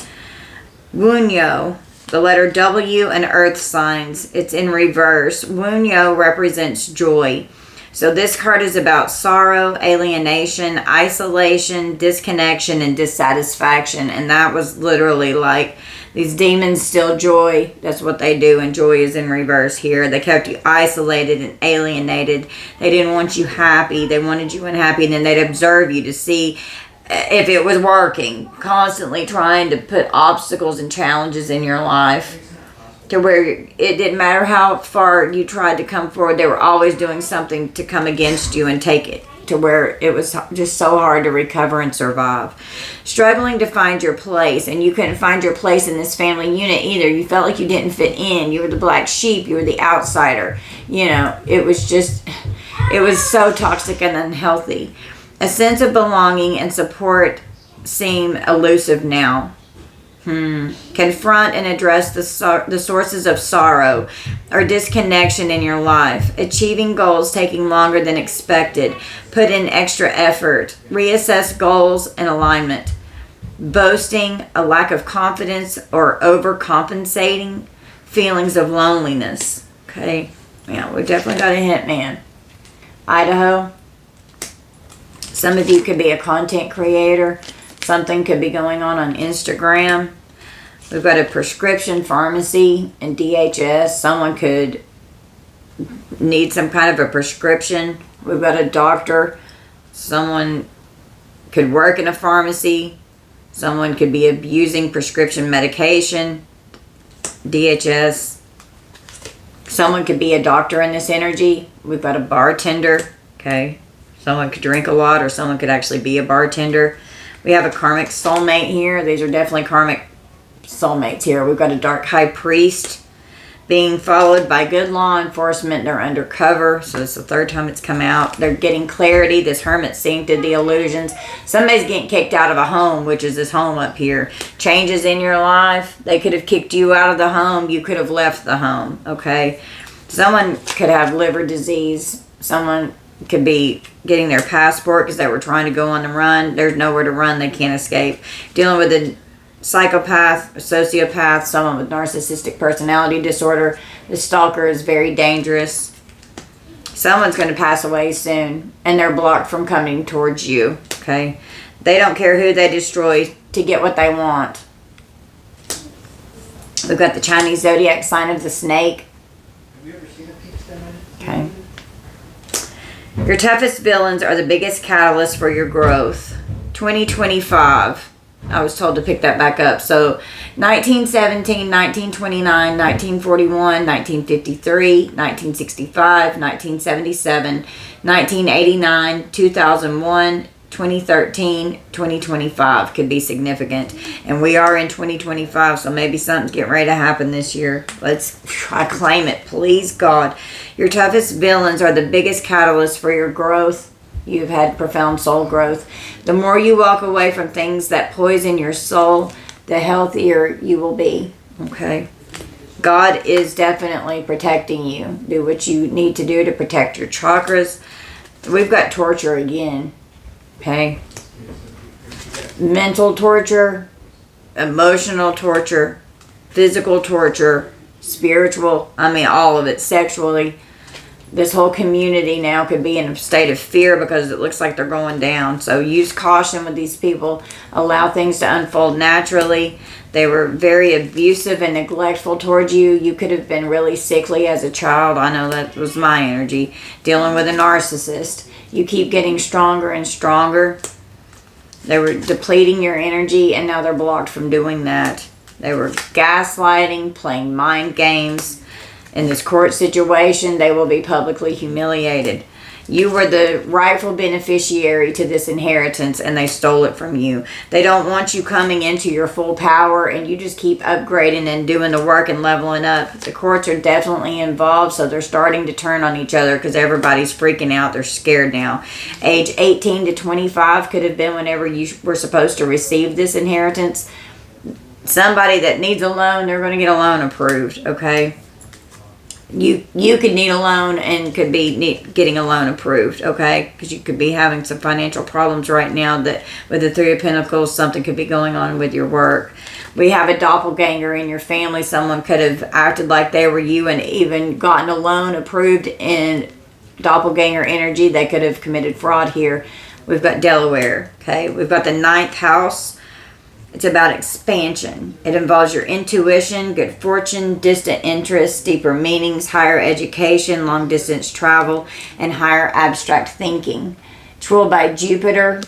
Wunyo, the letter W and earth signs. It's in reverse. Wunyo represents joy. So this card is about sorrow, alienation, isolation, disconnection, and dissatisfaction. And that was literally like, these demons steal joy. That's what they do, and joy is in reverse here. They kept you isolated and alienated. They didn't want you happy. They wanted you unhappy, and then they'd observe you to see if it was working. Constantly trying to put obstacles and challenges in your life to where it didn't matter how far you tried to come forward. They were always doing something to come against you and take it to where it was just so hard to recover and survive. Struggling to find your place, and you couldn't find your place in this family unit either. You felt like you didn't fit in. You were the black sheep. You were the outsider. You know, it was so toxic and unhealthy. A sense of belonging and support seem elusive now. Confront and address the sources of sorrow or disconnection in your life. Achieving goals taking longer than expected. Put in extra effort. Reassess goals and alignment. Boasting, a lack of confidence or overcompensating. Feelings of loneliness. Okay. Yeah, we definitely got a hint, man. Idaho. Some of you could be a content creator. Something could be going on Instagram. We've got a prescription pharmacy and DHS. Someone could need some kind of a prescription. We've got a doctor. Someone could work in a pharmacy. Someone could be abusing prescription medication. DHS. Someone could be a doctor in this energy. We've got a bartender. Okay. Someone could drink a lot, or someone could actually be a bartender. We have a karmic soulmate here. These are definitely karmic soulmates here. We've got a dark high priest being followed by good law enforcement. They're undercover. So it's the third time it's come out. They're getting clarity. This hermit synced the illusions. Somebody's getting kicked out of a home, which is this home up here. Changes in your life. They could have kicked you out of the home. You could have left the home. Okay. Someone could have liver disease. Someone could be getting their passport because they were trying to go on the run. There's nowhere to run. They can't escape. Dealing with a psychopath, a sociopath, someone with narcissistic personality disorder. The stalker is very dangerous. Someone's going to pass away soon, and they're blocked from coming towards you. Okay? They don't care who they destroy to get what they want. We've got the Chinese zodiac sign of the snake. Have you ever seen a pizza? Okay. Your toughest villains are the biggest catalyst for your growth. 2025. I was told to pick that back up. So 1917, 1929, 1941, 1953, 1965, 1977, 1989, 2001, 2013, 2025 could be significant. And we are in 2025, so maybe something's getting ready to happen this year. I claim it. Please, God. Your toughest villains are the biggest catalyst for your growth. You've had profound soul growth. The more you walk away from things that poison your soul, the healthier you will be. Okay? God is definitely protecting you. Do what you need to do to protect your chakras. We've got torture again. Okay? Mental torture, emotional torture, physical torture, spiritual, all of it, sexually. This whole community now could be in a state of fear because it looks like they're going down. So use caution with these people. Allow things to unfold naturally. They were very abusive and neglectful towards you. You could have been really sickly as a child. I know that was my energy. Dealing with a narcissist. You keep getting stronger and stronger. They were depleting your energy, and now they're blocked from doing that. They were gaslighting, playing mind games. In this court situation, they will be publicly humiliated. You were the rightful beneficiary to this inheritance and they stole it from you. They don't want you coming into your full power and you just keep upgrading and doing the work and leveling up. The courts are definitely involved, so they're starting to turn on each other because everybody's freaking out. They're scared now. Age 18 to 25 could have been whenever you were supposed to receive this inheritance. Somebody that needs a loan, they're going to get a loan approved, okay? You could need a loan and could be getting a loan approved, okay? Because you could be having some financial problems right now that with the Three of Pentacles, something could be going on with your work. We have a doppelganger in your family. Someone could have acted like they were you and even gotten a loan approved in doppelganger energy. They could have committed fraud here. We've got Delaware, okay? We've got the 9th house. It's about expansion. It involves your intuition, good fortune, distant interests, deeper meanings, higher education, long distance travel, and higher abstract thinking. It's ruled by Jupiter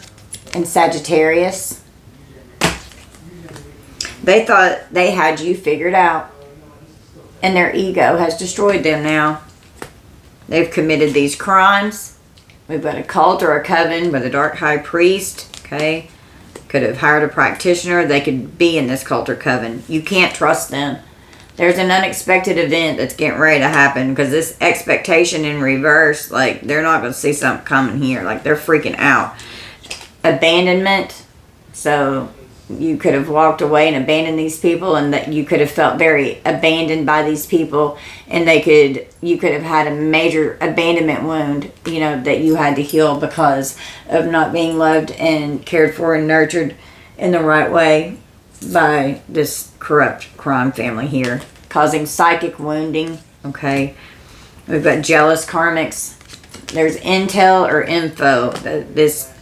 and Sagittarius. They thought they had you figured out, and their ego has destroyed them now. They've committed these crimes. We've got a cult or a coven with a dark high priest, okay? Could have hired a practitioner. They could be in this cult or coven. You can't trust them. There's an unexpected event that's getting ready to happen because this expectation in reverse, like they're not going to see something coming here. Like they're freaking out. Abandonment. So you could have walked away and abandoned these people, and that you could have felt very abandoned by these people, and you could have had a major abandonment wound, you know, that you had to heal because of not being loved and cared for and nurtured in the right way by this corrupt crime family here, causing psychic wounding. Okay, we've got jealous karmics. There's intel or info that this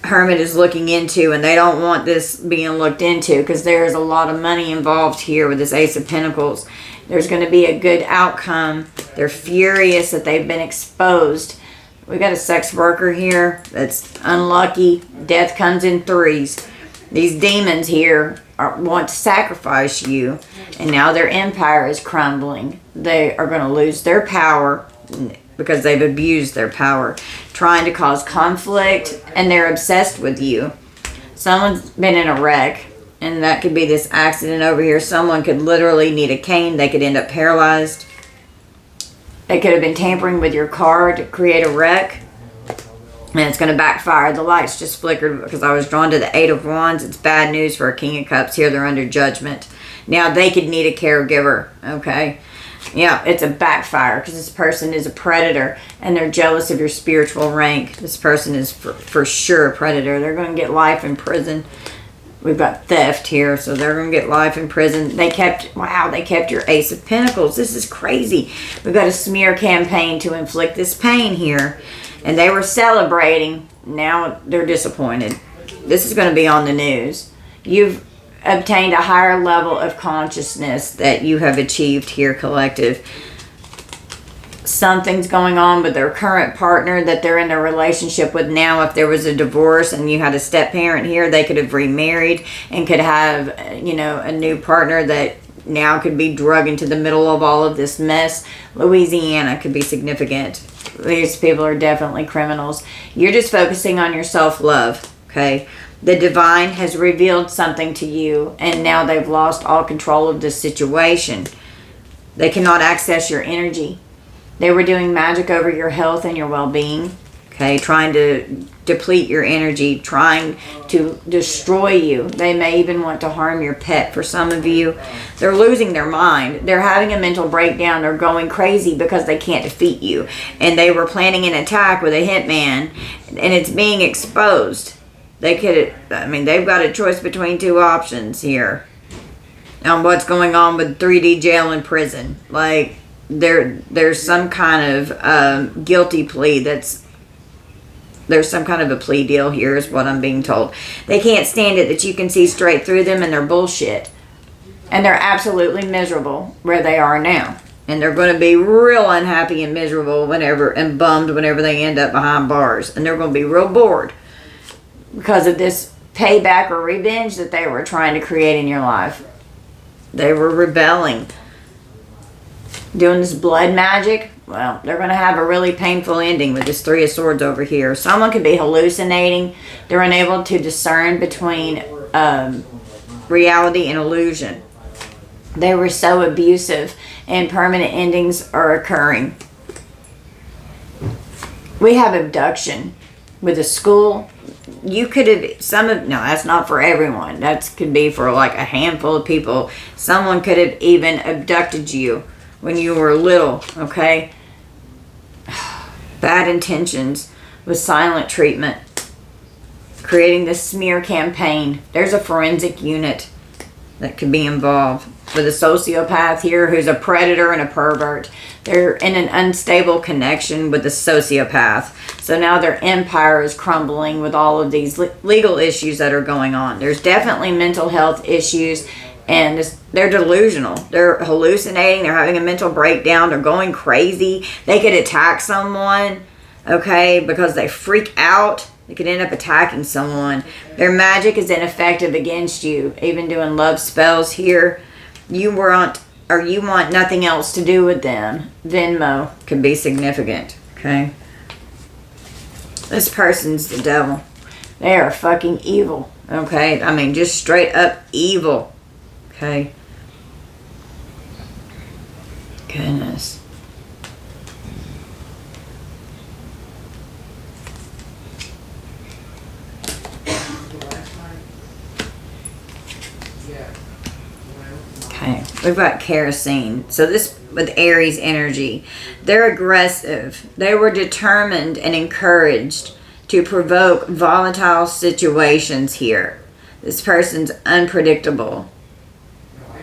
hermit is looking into, and they don't want this being looked into because there's a lot of money involved here with this Ace of Pentacles. There's going to be a good outcome. They're furious that they've been exposed. We got a sex worker here that's unlucky. Death comes in threes. These demons here want to sacrifice you, and now their empire is crumbling. They are going to lose their power because they've abused their power, trying to cause conflict, and they're obsessed with you. Someone's been in a wreck, and that could be this accident over here. Someone could literally need a cane. They could end up paralyzed. They could have been tampering with your car to create a wreck, and it's going to backfire. The lights just flickered because I was drawn to the 8 of Wands. It's bad news for a King of Cups here. They're under judgment. Now they could need a caregiver, okay? Yeah, it's a backfire because this person is a predator and they're jealous of your spiritual rank. This person is for sure a predator. They're going to get life in prison. We've got theft here, so they're going to get life in prison. They kept your Ace of Pentacles. This is crazy. We've got a smear campaign to inflict this pain here. And they were celebrating. Now they're disappointed. This is going to be on the news. You've obtained a higher level of consciousness that you have achieved here, collective. Something's going on with their current partner that they're in a relationship with now. If there was a divorce and you had a step parent here, they could have remarried and could have, you know, a new partner that now could be drug into the middle of all of this mess. Louisiana could be significant. These people are definitely criminals. You're just focusing on your self-love, okay? The divine has revealed something to you, and now they've lost all control of this situation. They cannot access your energy. They were doing magic over your health and your well-being, okay? Trying to deplete your energy, trying to destroy you. They may even want to harm your pet. For some of you, they're losing their mind. They're having a mental breakdown. They're going crazy because they can't defeat you. And they were planning an attack with a hitman, and it's being exposed. They could, I mean, they've got a choice between two options here on what's going on with 3D jail and prison. Like, there's some kind of guilty plea there's some kind of a plea deal here is what I'm being told. They can't stand it that you can see straight through them and they're bullshit. And they're absolutely miserable where they are now. And they're going to be real unhappy and miserable and bummed whenever they end up behind bars. And they're going to be real bored because of this payback or revenge that they were trying to create in your life. They were rebelling. doing this blood magic, well, they're going to have a really painful ending with this Three of Swords over here. Someone could be hallucinating. They're unable to discern between reality and illusion. They were so abusive, and permanent endings are occurring. We have abduction with a school. You could have, no, that's not for everyone. That could be for like a handful of people. Someone could have even abducted you when you were little, okay? Bad intentions with silent treatment. Creating this smear campaign. There's a forensic unit that could be involved. With a sociopath here who's a predator and a pervert. They're in an unstable connection with the sociopath. So now their empire is crumbling with all of these legal issues that are going on. There's definitely mental health issues, and they're delusional. They're hallucinating. They're having a mental breakdown. They're going crazy. They could attack someone, okay, because they freak out. They could end up attacking someone. Their magic is ineffective against you. Even doing love spells here. You want nothing else to do with them. Venmo could be significant, okay? This person's the devil. They are fucking evil, okay? I mean, just straight up evil, okay? Goodness. Okay, we've got kerosene. So this with Aries energy, they're aggressive. They were determined and encouraged to provoke volatile situations here. This person's unpredictable.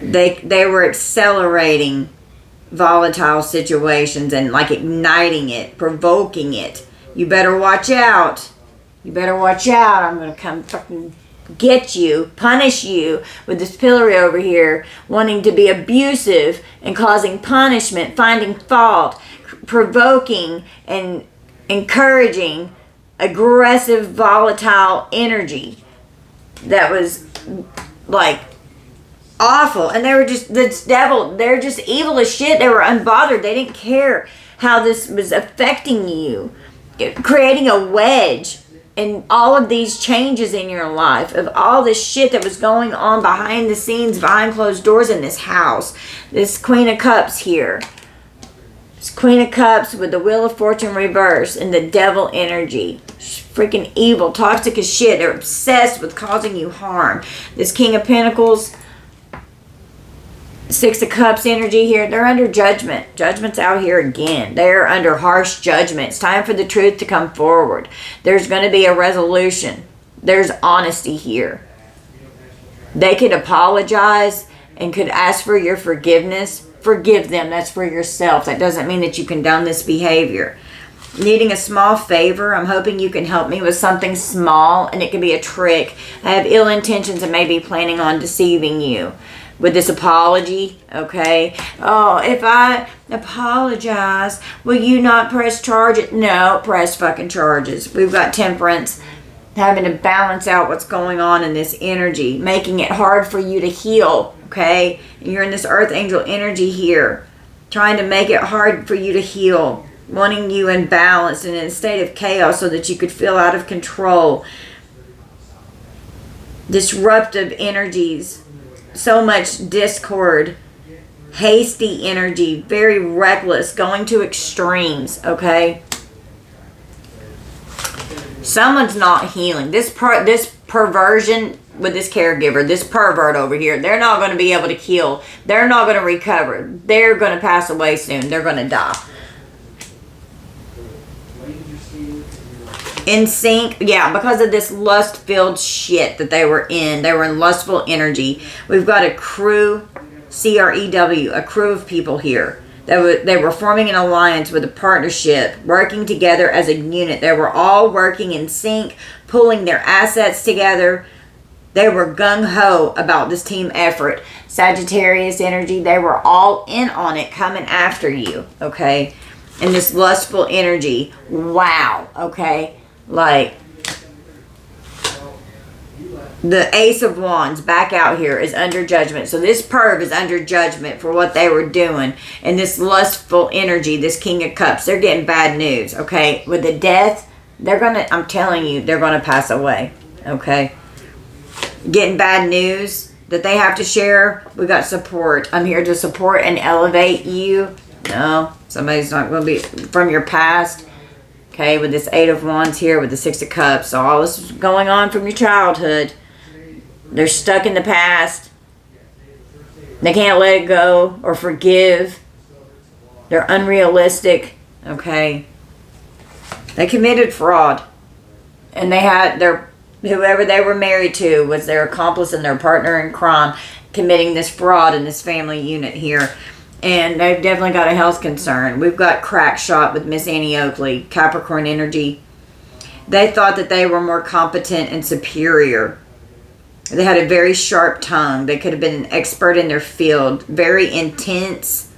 They were accelerating volatile situations and like igniting it, provoking it. You better watch out. You better watch out. I'm going to come fucking get you, punish you with this pillory over here, wanting to be abusive and causing punishment, finding fault, provoking and encouraging aggressive, volatile energy that was like awful. And they were just, this devil, they're just evil as shit. They were unbothered. They didn't care how this was affecting you, creating a wedge. And all of these changes in your life, of all this shit that was going on behind the scenes, behind closed doors in this house. This Queen of Cups here. This Queen of Cups with the Wheel of Fortune reverse and the devil energy. Freaking evil, toxic as shit. They're obsessed with causing you harm. This King of Pentacles, Six of Cups energy here. They're under judgment. Judgment's out here again. They're under harsh judgment. It's time for the truth to come forward. There's going to be a resolution. There's honesty here. They could apologize and could ask for your forgiveness. Forgive them. That's for yourself. That doesn't mean that you condone this behavior. Needing a small favor. I'm hoping you can help me with something small, and it could be a trick. I have ill intentions and maybe planning on deceiving you. With this apology, okay? Oh, if I apologize, will you not press charges? No, press fucking charges. We've got Temperance having to balance out what's going on in this energy, making it hard for you to heal, okay? You're in this Earth Angel energy here, trying to make it hard for you to heal, wanting you in balance and in a state of chaos so that you could feel out of control. Disruptive energies. So much discord, hasty energy, very reckless, going to extremes, okay? Someone's not healing. This perversion with this caregiver, this pervert over here, they're not going to be able to heal. They're not going to recover. They're going to pass away soon. They're going to die. In sync, yeah, because of this lust-filled shit that they were in. They were in lustful energy. We've got a crew, C-R-E-W, a crew of people here. They were forming an alliance with a partnership, working together as a unit. They were all working in sync, pulling their assets together. They were gung-ho about this team effort. Sagittarius energy, they were all in on it, coming after you, okay? And this lustful energy, wow, okay? Like, The Ace of Wands back out here is under judgment. So this perv is under judgment for what they were doing. And this lustful energy, this King of Cups, they're getting bad news, okay? With the death, they're going to, I'm telling you, they're going to pass away, okay? Getting bad news that they have to share. We got support. I'm here to support and elevate you. No, somebody's not going to be from your past. Okay, with this Eight of Wands here, with the Six of Cups. So all this is going on from your childhood. They're stuck in the past. They can't let it go or forgive. They're unrealistic. Okay. They committed fraud. And they had their, whoever they were married to was their accomplice and their partner in crime, committing this fraud in this family unit here. And they've definitely got a health concern. We've got crack shot with Miss Annie Oakley, Capricorn energy. They thought that they were more competent and superior. They had a very sharp tongue. They could have been an expert in their field. Very intense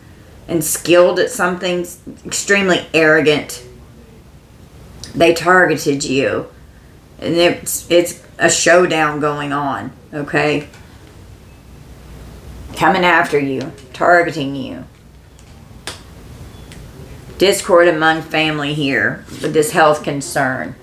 and skilled at something. Extremely arrogant. They targeted you. And it's a showdown going on. Okay? Coming after you. Targeting you. Discord among family here. With this health concern.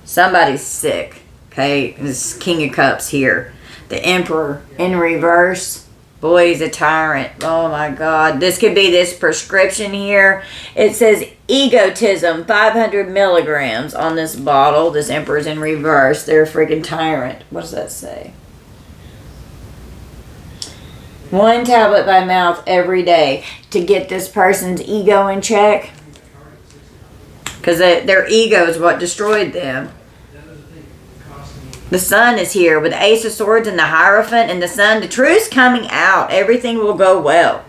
Somebody's sick. Okay, this King of Cups here. The Emperor in reverse. Boy, he's a tyrant. Oh my God. This could be this prescription here. It says egotism, 500 milligrams on this bottle. This Emperor's in reverse. They're a freaking tyrant. What does that say? 1 tablet by mouth every day to get this person's ego in check. Because their ego is what destroyed them. The Sun is here with the Ace of Swords and the Hierophant and the Sun. The truth's coming out. Everything will go well.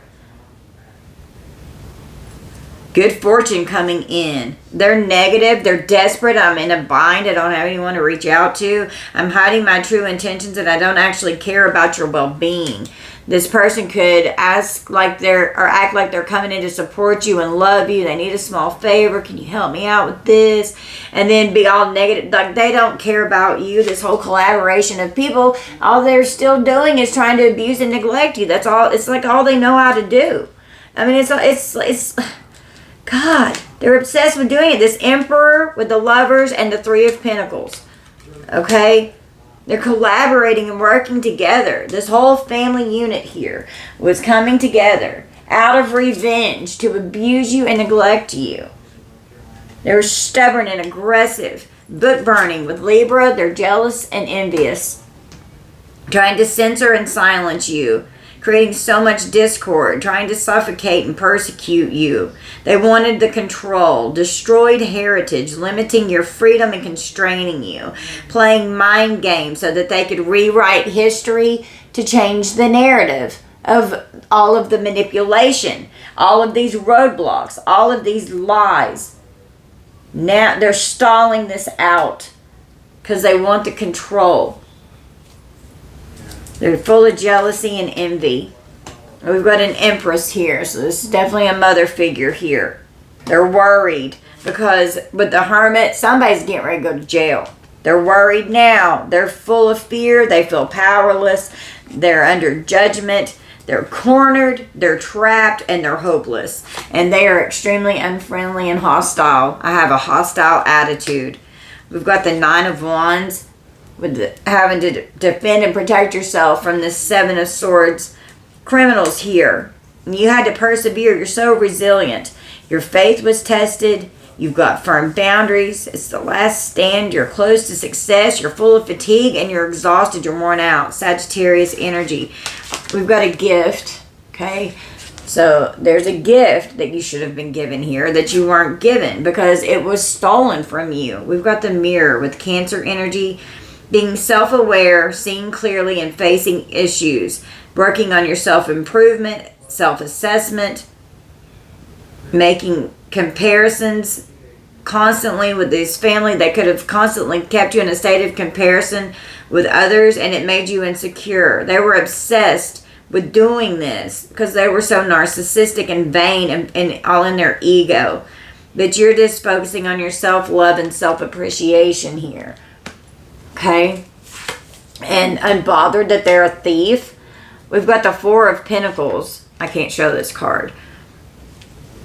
Good fortune coming in. They're negative. They're desperate. I'm in a bind. I don't have anyone to reach out to. I'm hiding my true intentions and I don't actually care about your well-being. This person could act like they're coming in to support you and love you. They need a small favor. Can you help me out with this? And then be all negative. Like they don't care about you. This whole collaboration of people, all they're still doing is trying to abuse and neglect you. That's all. It's like all they know how to do. I mean, it's God. They're obsessed with doing it. This Emperor with the Lovers and the Three of Pentacles. Okay? They're collaborating and working together. This whole family unit here was coming together out of revenge to abuse you and neglect you. They're stubborn and aggressive. Book burning with Libra. They're jealous and envious. Trying to censor and silence you. Creating so much discord. Trying to suffocate and persecute you. They wanted the control. Destroyed heritage. Limiting your freedom and constraining you. Playing mind games so that they could rewrite history to change the narrative of all of the manipulation. All of these roadblocks. All of these lies. Now they're stalling this out. Because they want the control. They're full of jealousy and envy. We've got an Empress here, so this is definitely a mother figure here. They're worried because with the Hermit, somebody's getting ready to go to jail. They're worried now. They're full of fear. They feel powerless. They're under judgment. They're cornered. They're trapped, and they're hopeless. And they are extremely unfriendly and hostile. I have a hostile attitude. We've got the Nine of Wands. With having to defend and protect yourself from this Seven of Swords criminals here. You had to persevere. You're so resilient. Your faith was tested. You've got firm boundaries. It's the last stand. You're close to success. You're full of fatigue and you're exhausted. You're worn out. Sagittarius energy. We've got a gift. Okay. So there's a gift that you should have been given here that you weren't given because it was stolen from you. We've got the Mirror with Cancer energy. Being self-aware, seeing clearly, and facing issues. Working on your self-improvement, self-assessment. Making comparisons constantly with this family. They could have constantly kept you in a state of comparison with others, and it made you insecure. They were obsessed with doing this because they were so narcissistic and vain and all in their ego. But you're just focusing on your self-love and self-appreciation here. Okay? and unbothered that they're a thief. We've got the Four of Pentacles. I can't show this card.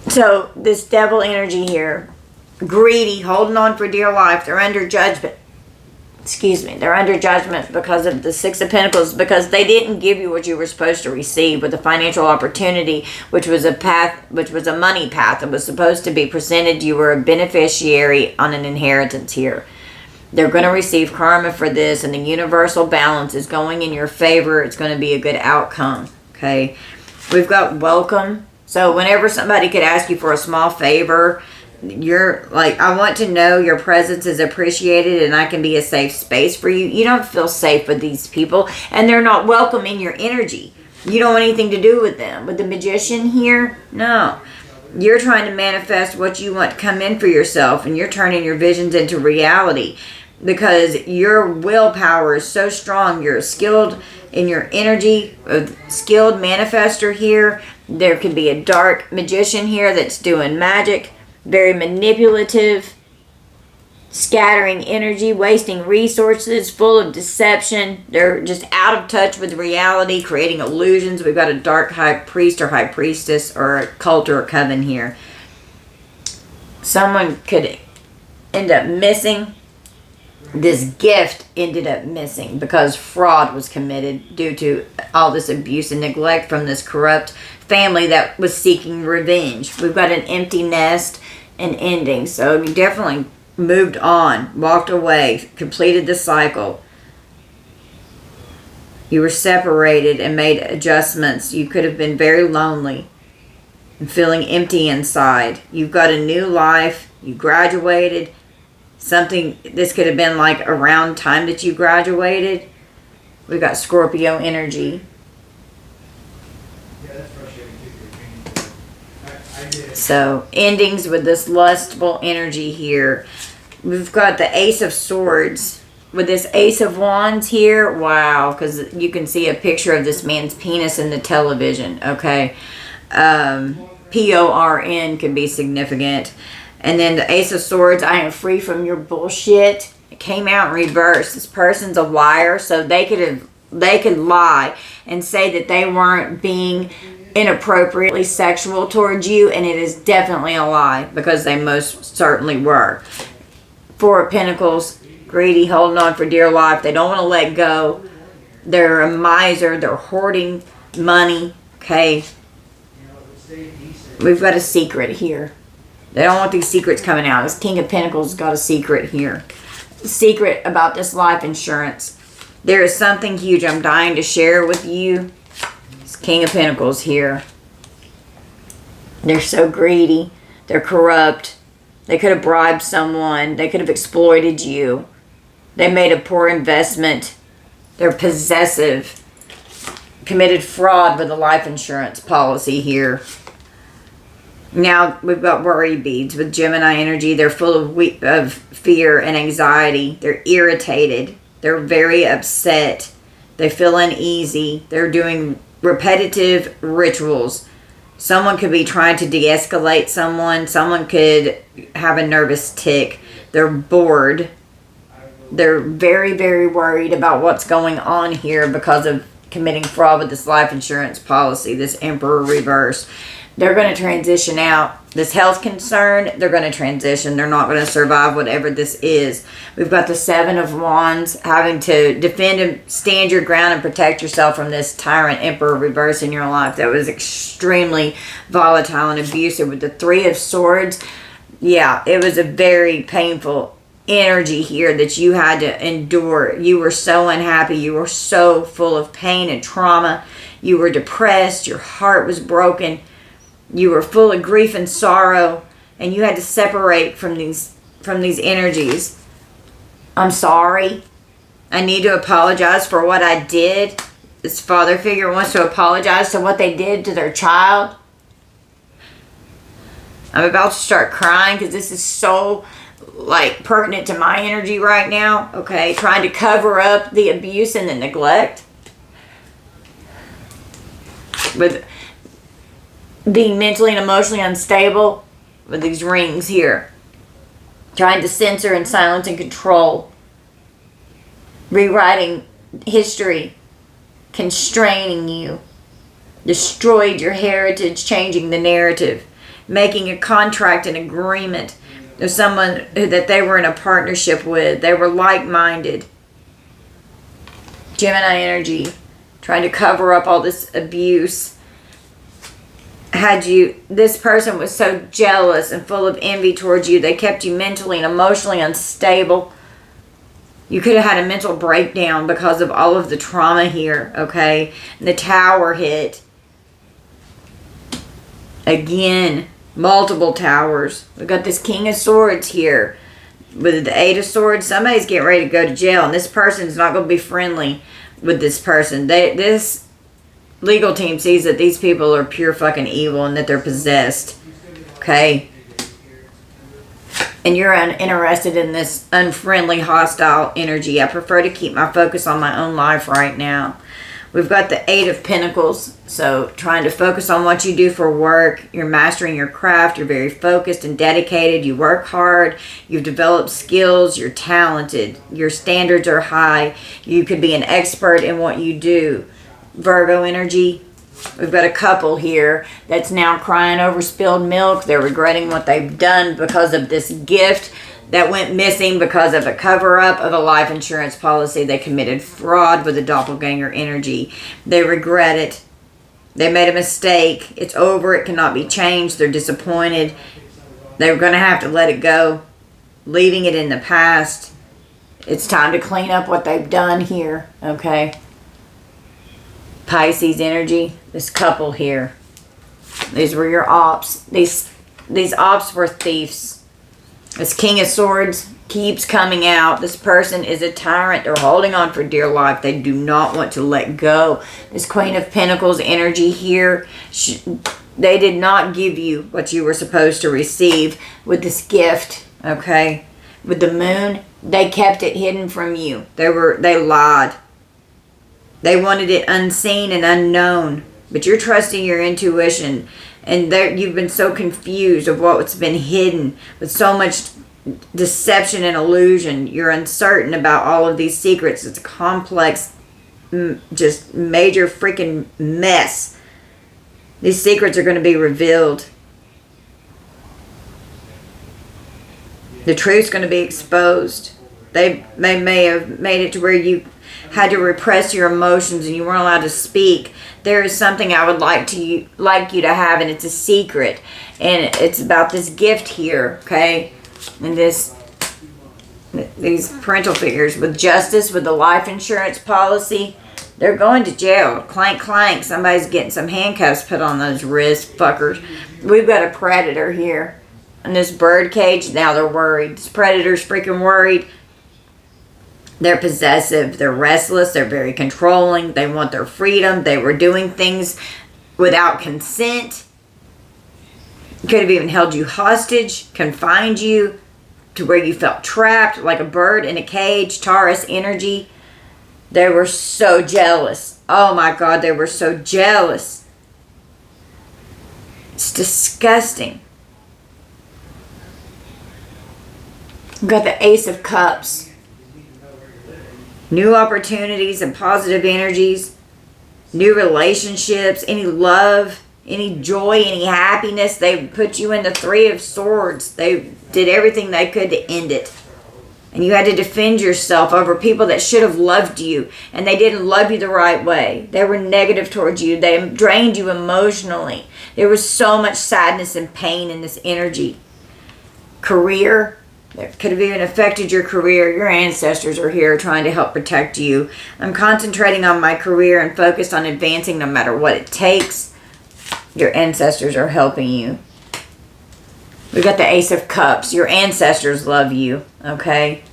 So this devil energy here, greedy, holding on for dear life. They're under judgment. Excuse me. They're under judgment because of the Six of Pentacles, because they didn't give you what you were supposed to receive with a financial opportunity, which was a path, which was a money path that was supposed to be presented. You were a beneficiary on an inheritance here. They're going to receive karma for this, and the universal balance is going in your favor. It's going to be a good outcome. Okay. We've got welcome. So whenever somebody could ask you for a small favor, you're like, I want to know your presence is appreciated and I can be a safe space for you. You don't feel safe with these people, and they're not welcome in your energy. You don't want anything to do with them. With the Magician here, no. You're trying to manifest what you want to come in for yourself, and you're turning your visions into reality because your willpower is so strong. You're skilled in your energy, a skilled manifester here. There could be a dark magician here that's doing magic, very manipulative, scattering energy, wasting resources, full of deception. They're just out of touch with reality, creating illusions. We've got a dark high priest or high priestess or a cult or a coven here. Someone could end up missing. This gift ended up missing because fraud was committed due to all this abuse and neglect from this corrupt family that was seeking revenge. We've got an empty nest and ending. So you definitely moved on, walked away, completed the cycle. You were separated and made adjustments. You could have been very lonely and feeling empty inside. You've got a new life. You graduated. Something, this could have been like around time that you graduated. We've got Scorpio energy. Yeah, that's frustrating too. So endings with this lustful energy here. We've got the Ace of Swords with this Ace of Wands here. Wow, because you can see a picture of this man's penis in the television. Okay. PORN could be significant. And then the Ace of Swords, I am free from your bullshit. It came out in reverse. This person's a liar, so they could lie and say that they weren't being inappropriately sexual towards you, and it is definitely a lie because they most certainly were. Four of Pentacles, greedy, holding on for dear life. They don't want to let go. They're a miser. They're hoarding money. Okay. We've got a secret here. They don't want these secrets coming out. This King of Pentacles got a secret here. Secret about this life insurance. There is something huge I'm dying to share with you. This King of Pentacles here. They're so greedy. They're corrupt. They could have bribed someone. They could have exploited you. They made a poor investment. They're possessive. Committed fraud with a life insurance policy here. Now we've got worry beads with Gemini energy. They're full of fear and anxiety. They're irritated. They're very upset. They feel uneasy. They're doing repetitive rituals. Someone could be trying to de-escalate someone. Someone could have a nervous tick. They're bored. They're very, very worried about what's going on here because of committing fraud with this life insurance policy, this Emperor reverse. They're going to transition out. This health concern, they're going to transition. They're not going to survive whatever this is. We've got the Seven of Wands, having to defend and stand your ground and protect yourself from this tyrant Emperor reverse in your life that was extremely volatile and abusive. With the Three of Swords, yeah, it was a very painful energy here that you had to endure. You were so unhappy. You were so full of pain and trauma. You were depressed. Your heart was broken. You were full of grief and sorrow, and you had to separate from these energies. I'm sorry. I need to apologize for what I did. This father figure wants to apologize to what they did to their child. I'm about to start crying because this is so like pertinent to my energy right now. Okay, trying to cover up the abuse and the neglect. With being mentally and emotionally unstable with these rings here. Trying to censor and silence and control. Rewriting history constraining you, destroyed your heritage, changing the narrative, making a contract and agreement with someone that they were in a partnership with. They were like-minded. Gemini energy, trying to cover up all this abuse. This person was so jealous and full of envy towards you. They kept you mentally and emotionally unstable. You could have had a mental breakdown because of all of the trauma here, okay? And the tower hit. Again, multiple towers. We've got this King of Swords here. With the Eight of Swords, somebody's getting ready to go to jail. And this person's not going to be friendly with this person. This legal team sees that these people are pure fucking evil and that they're possessed. Okay? And you're uninterested in this unfriendly, hostile energy. I prefer to keep my focus on my own life right now. We've got the Eight of Pentacles. So trying to focus on what you do for work. You're mastering your craft. You're very focused and dedicated. You work hard. You've developed skills. You're talented. Your standards are high. You could be an expert in what you do. Virgo energy. We've got a couple here that's now crying over spilled milk. They're regretting what they've done because of this gift that went missing because of a cover-up of a life insurance policy. They committed fraud with a doppelganger energy. They regret it. They made a mistake. It's over. It cannot be changed. They're disappointed. They're going to have to let it go, leaving it in the past. It's time to clean up what they've done here, okay? Pisces energy, this couple here. These were your ops. These ops were thieves. This King of Swords keeps coming out. This person is a tyrant. They're holding on for dear life. They do not want to let go. This Queen of Pentacles energy here, they did not give you what you were supposed to receive with this gift, okay? With the Moon, they kept it hidden from you. They lied. They wanted it unseen and unknown. But you're trusting your intuition. And you've been so confused of what's been hidden. With so much deception and illusion. You're uncertain about all of these secrets. It's a complex, just major freaking mess. These secrets are going to be revealed. The truth's going to be exposed. They may have made it to where you had to repress your emotions and you weren't allowed to speak. There is something I would like you to have, and it's a secret. And it's about this gift here, okay? And these parental figures with justice, with the life insurance policy, they're going to jail. Clank, clank. Somebody's getting some handcuffs put on those wrist fuckers. We've got a predator here. In this bird cage, now they're worried. This predator's freaking worried. They're possessive. They're restless. They're very controlling. They want their freedom. They were doing things without consent. Could have even held you hostage, confined you to where you felt trapped like a bird in a cage. Taurus energy. They were so jealous. Oh my God, they were so jealous. It's disgusting. We've got the Ace of Cups. New opportunities and positive energies. New relationships. Any love. Any joy. Any happiness. They put you in the Three of Swords. They did everything they could to end it. And you had to defend yourself over people that should have loved you. And they didn't love you the right way. They were negative towards you. They drained you emotionally. There was so much sadness and pain in this energy. Career. That could have even affected your career. Your ancestors are here trying to help protect you. I'm concentrating on my career and focused on advancing no matter what it takes. Your ancestors are helping you. We've got the Ace of Cups. Your ancestors love you, okay?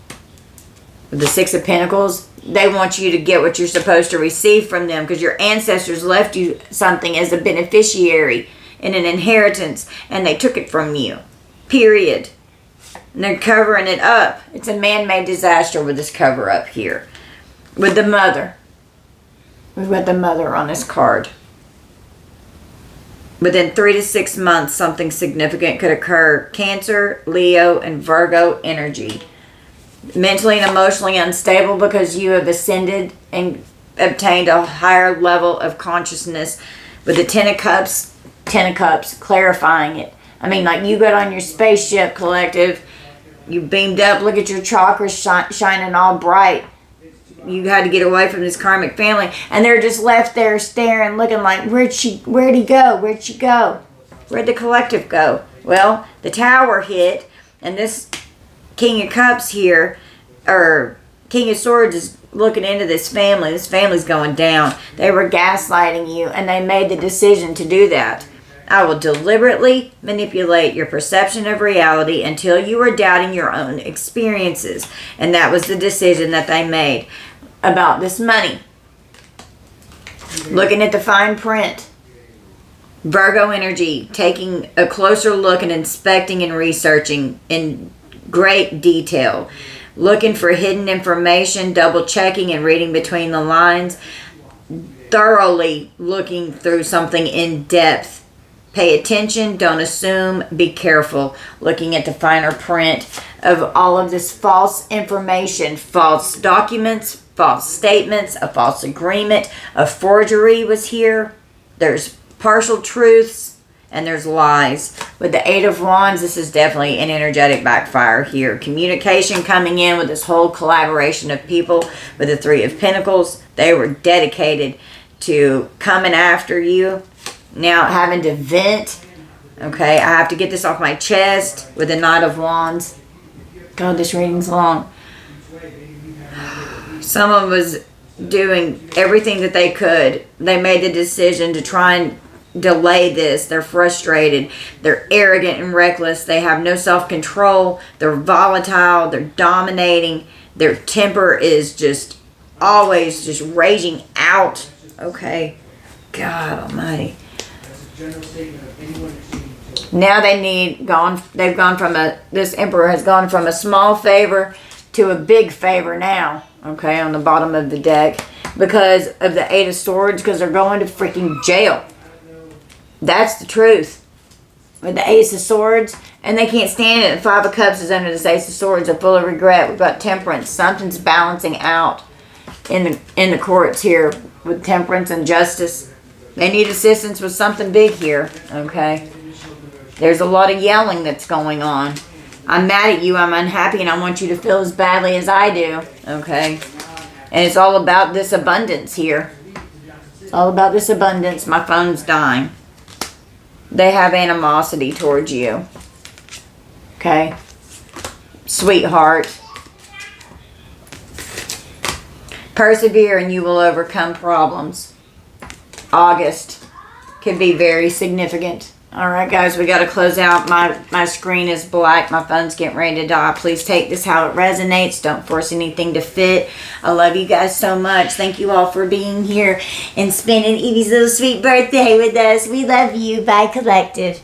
With the Six of Pentacles, they want you to get what you're supposed to receive from them because your ancestors left you something as a beneficiary in an inheritance, and they took it from you. Period. And they're covering it up. It's a man-made disaster with this cover-up here. With the Mother. We've got the Mother on this card. Within 3 to 6 months, something significant could occur. Cancer, Leo, and Virgo energy. Mentally and emotionally unstable because you have ascended and obtained a higher level of consciousness with the Ten of Cups, clarifying it. I mean, like you got on your spaceship, collective, you beamed up, look at your chakras shining all bright. You had to get away from this karmic family, and they're just left there staring, looking like, where'd he go? Where'd she go? Where'd the collective go? Well, the tower hit, and this King of Cups here, or King of Swords, is looking into this family. This family's going down. They were gaslighting you, and they made the decision to do that. I will deliberately manipulate your perception of reality until you are doubting your own experiences. And that was the decision that they made about this money. Looking at the fine print. Virgo energy, taking a closer look and inspecting and researching in great detail. Looking for hidden information, double checking and reading between the lines. Thoroughly looking through something in depth. Pay attention, don't assume, be careful. Looking at the finer print of all of this false information, false documents, false statements, a false agreement, a forgery was here. There's partial truths and there's lies. With the Eight of Wands, this is definitely an energetic backfire here. Communication coming in with this whole collaboration of people. With the Three of Pentacles, they were dedicated to coming after you. Now having to vent. Okay, I have to get this off my chest with the Knight of Wands. God, this reading's long. Someone was doing everything that they could. They made the decision to try and delay this. They're frustrated. They're arrogant and reckless. They have no self-control. They're volatile. They're dominating. Their temper is just always just raging out. Okay. God almighty. Now they've gone from this emperor has gone from a small favor to a big favor now, okay, on the bottom of the deck because of the Eight of Swords, because they're going to freaking jail. That's the truth. With the Ace of Swords, and they can't stand it. The Five of Cups is under this Ace of Swords. They're full of regret. We've got Temperance. Something's balancing out in the courts here with Temperance and Justice. They need assistance with something big here, okay? There's a lot of yelling that's going on. I'm mad at you, I'm unhappy, and I want you to feel as badly as I do, okay? And it's all about this abundance here. It's all about this abundance. My phone's dying. They have animosity towards you, okay? Sweetheart. Persevere and you will overcome problems. August could be very significant. All right, guys, we got to close out. My screen is black. My phone's getting ready to die. Please take this how it resonates. Don't force anything to fit. I love you guys so much. Thank you all for being here and spending Evie's little sweet birthday with us. We love you. Bye, collective.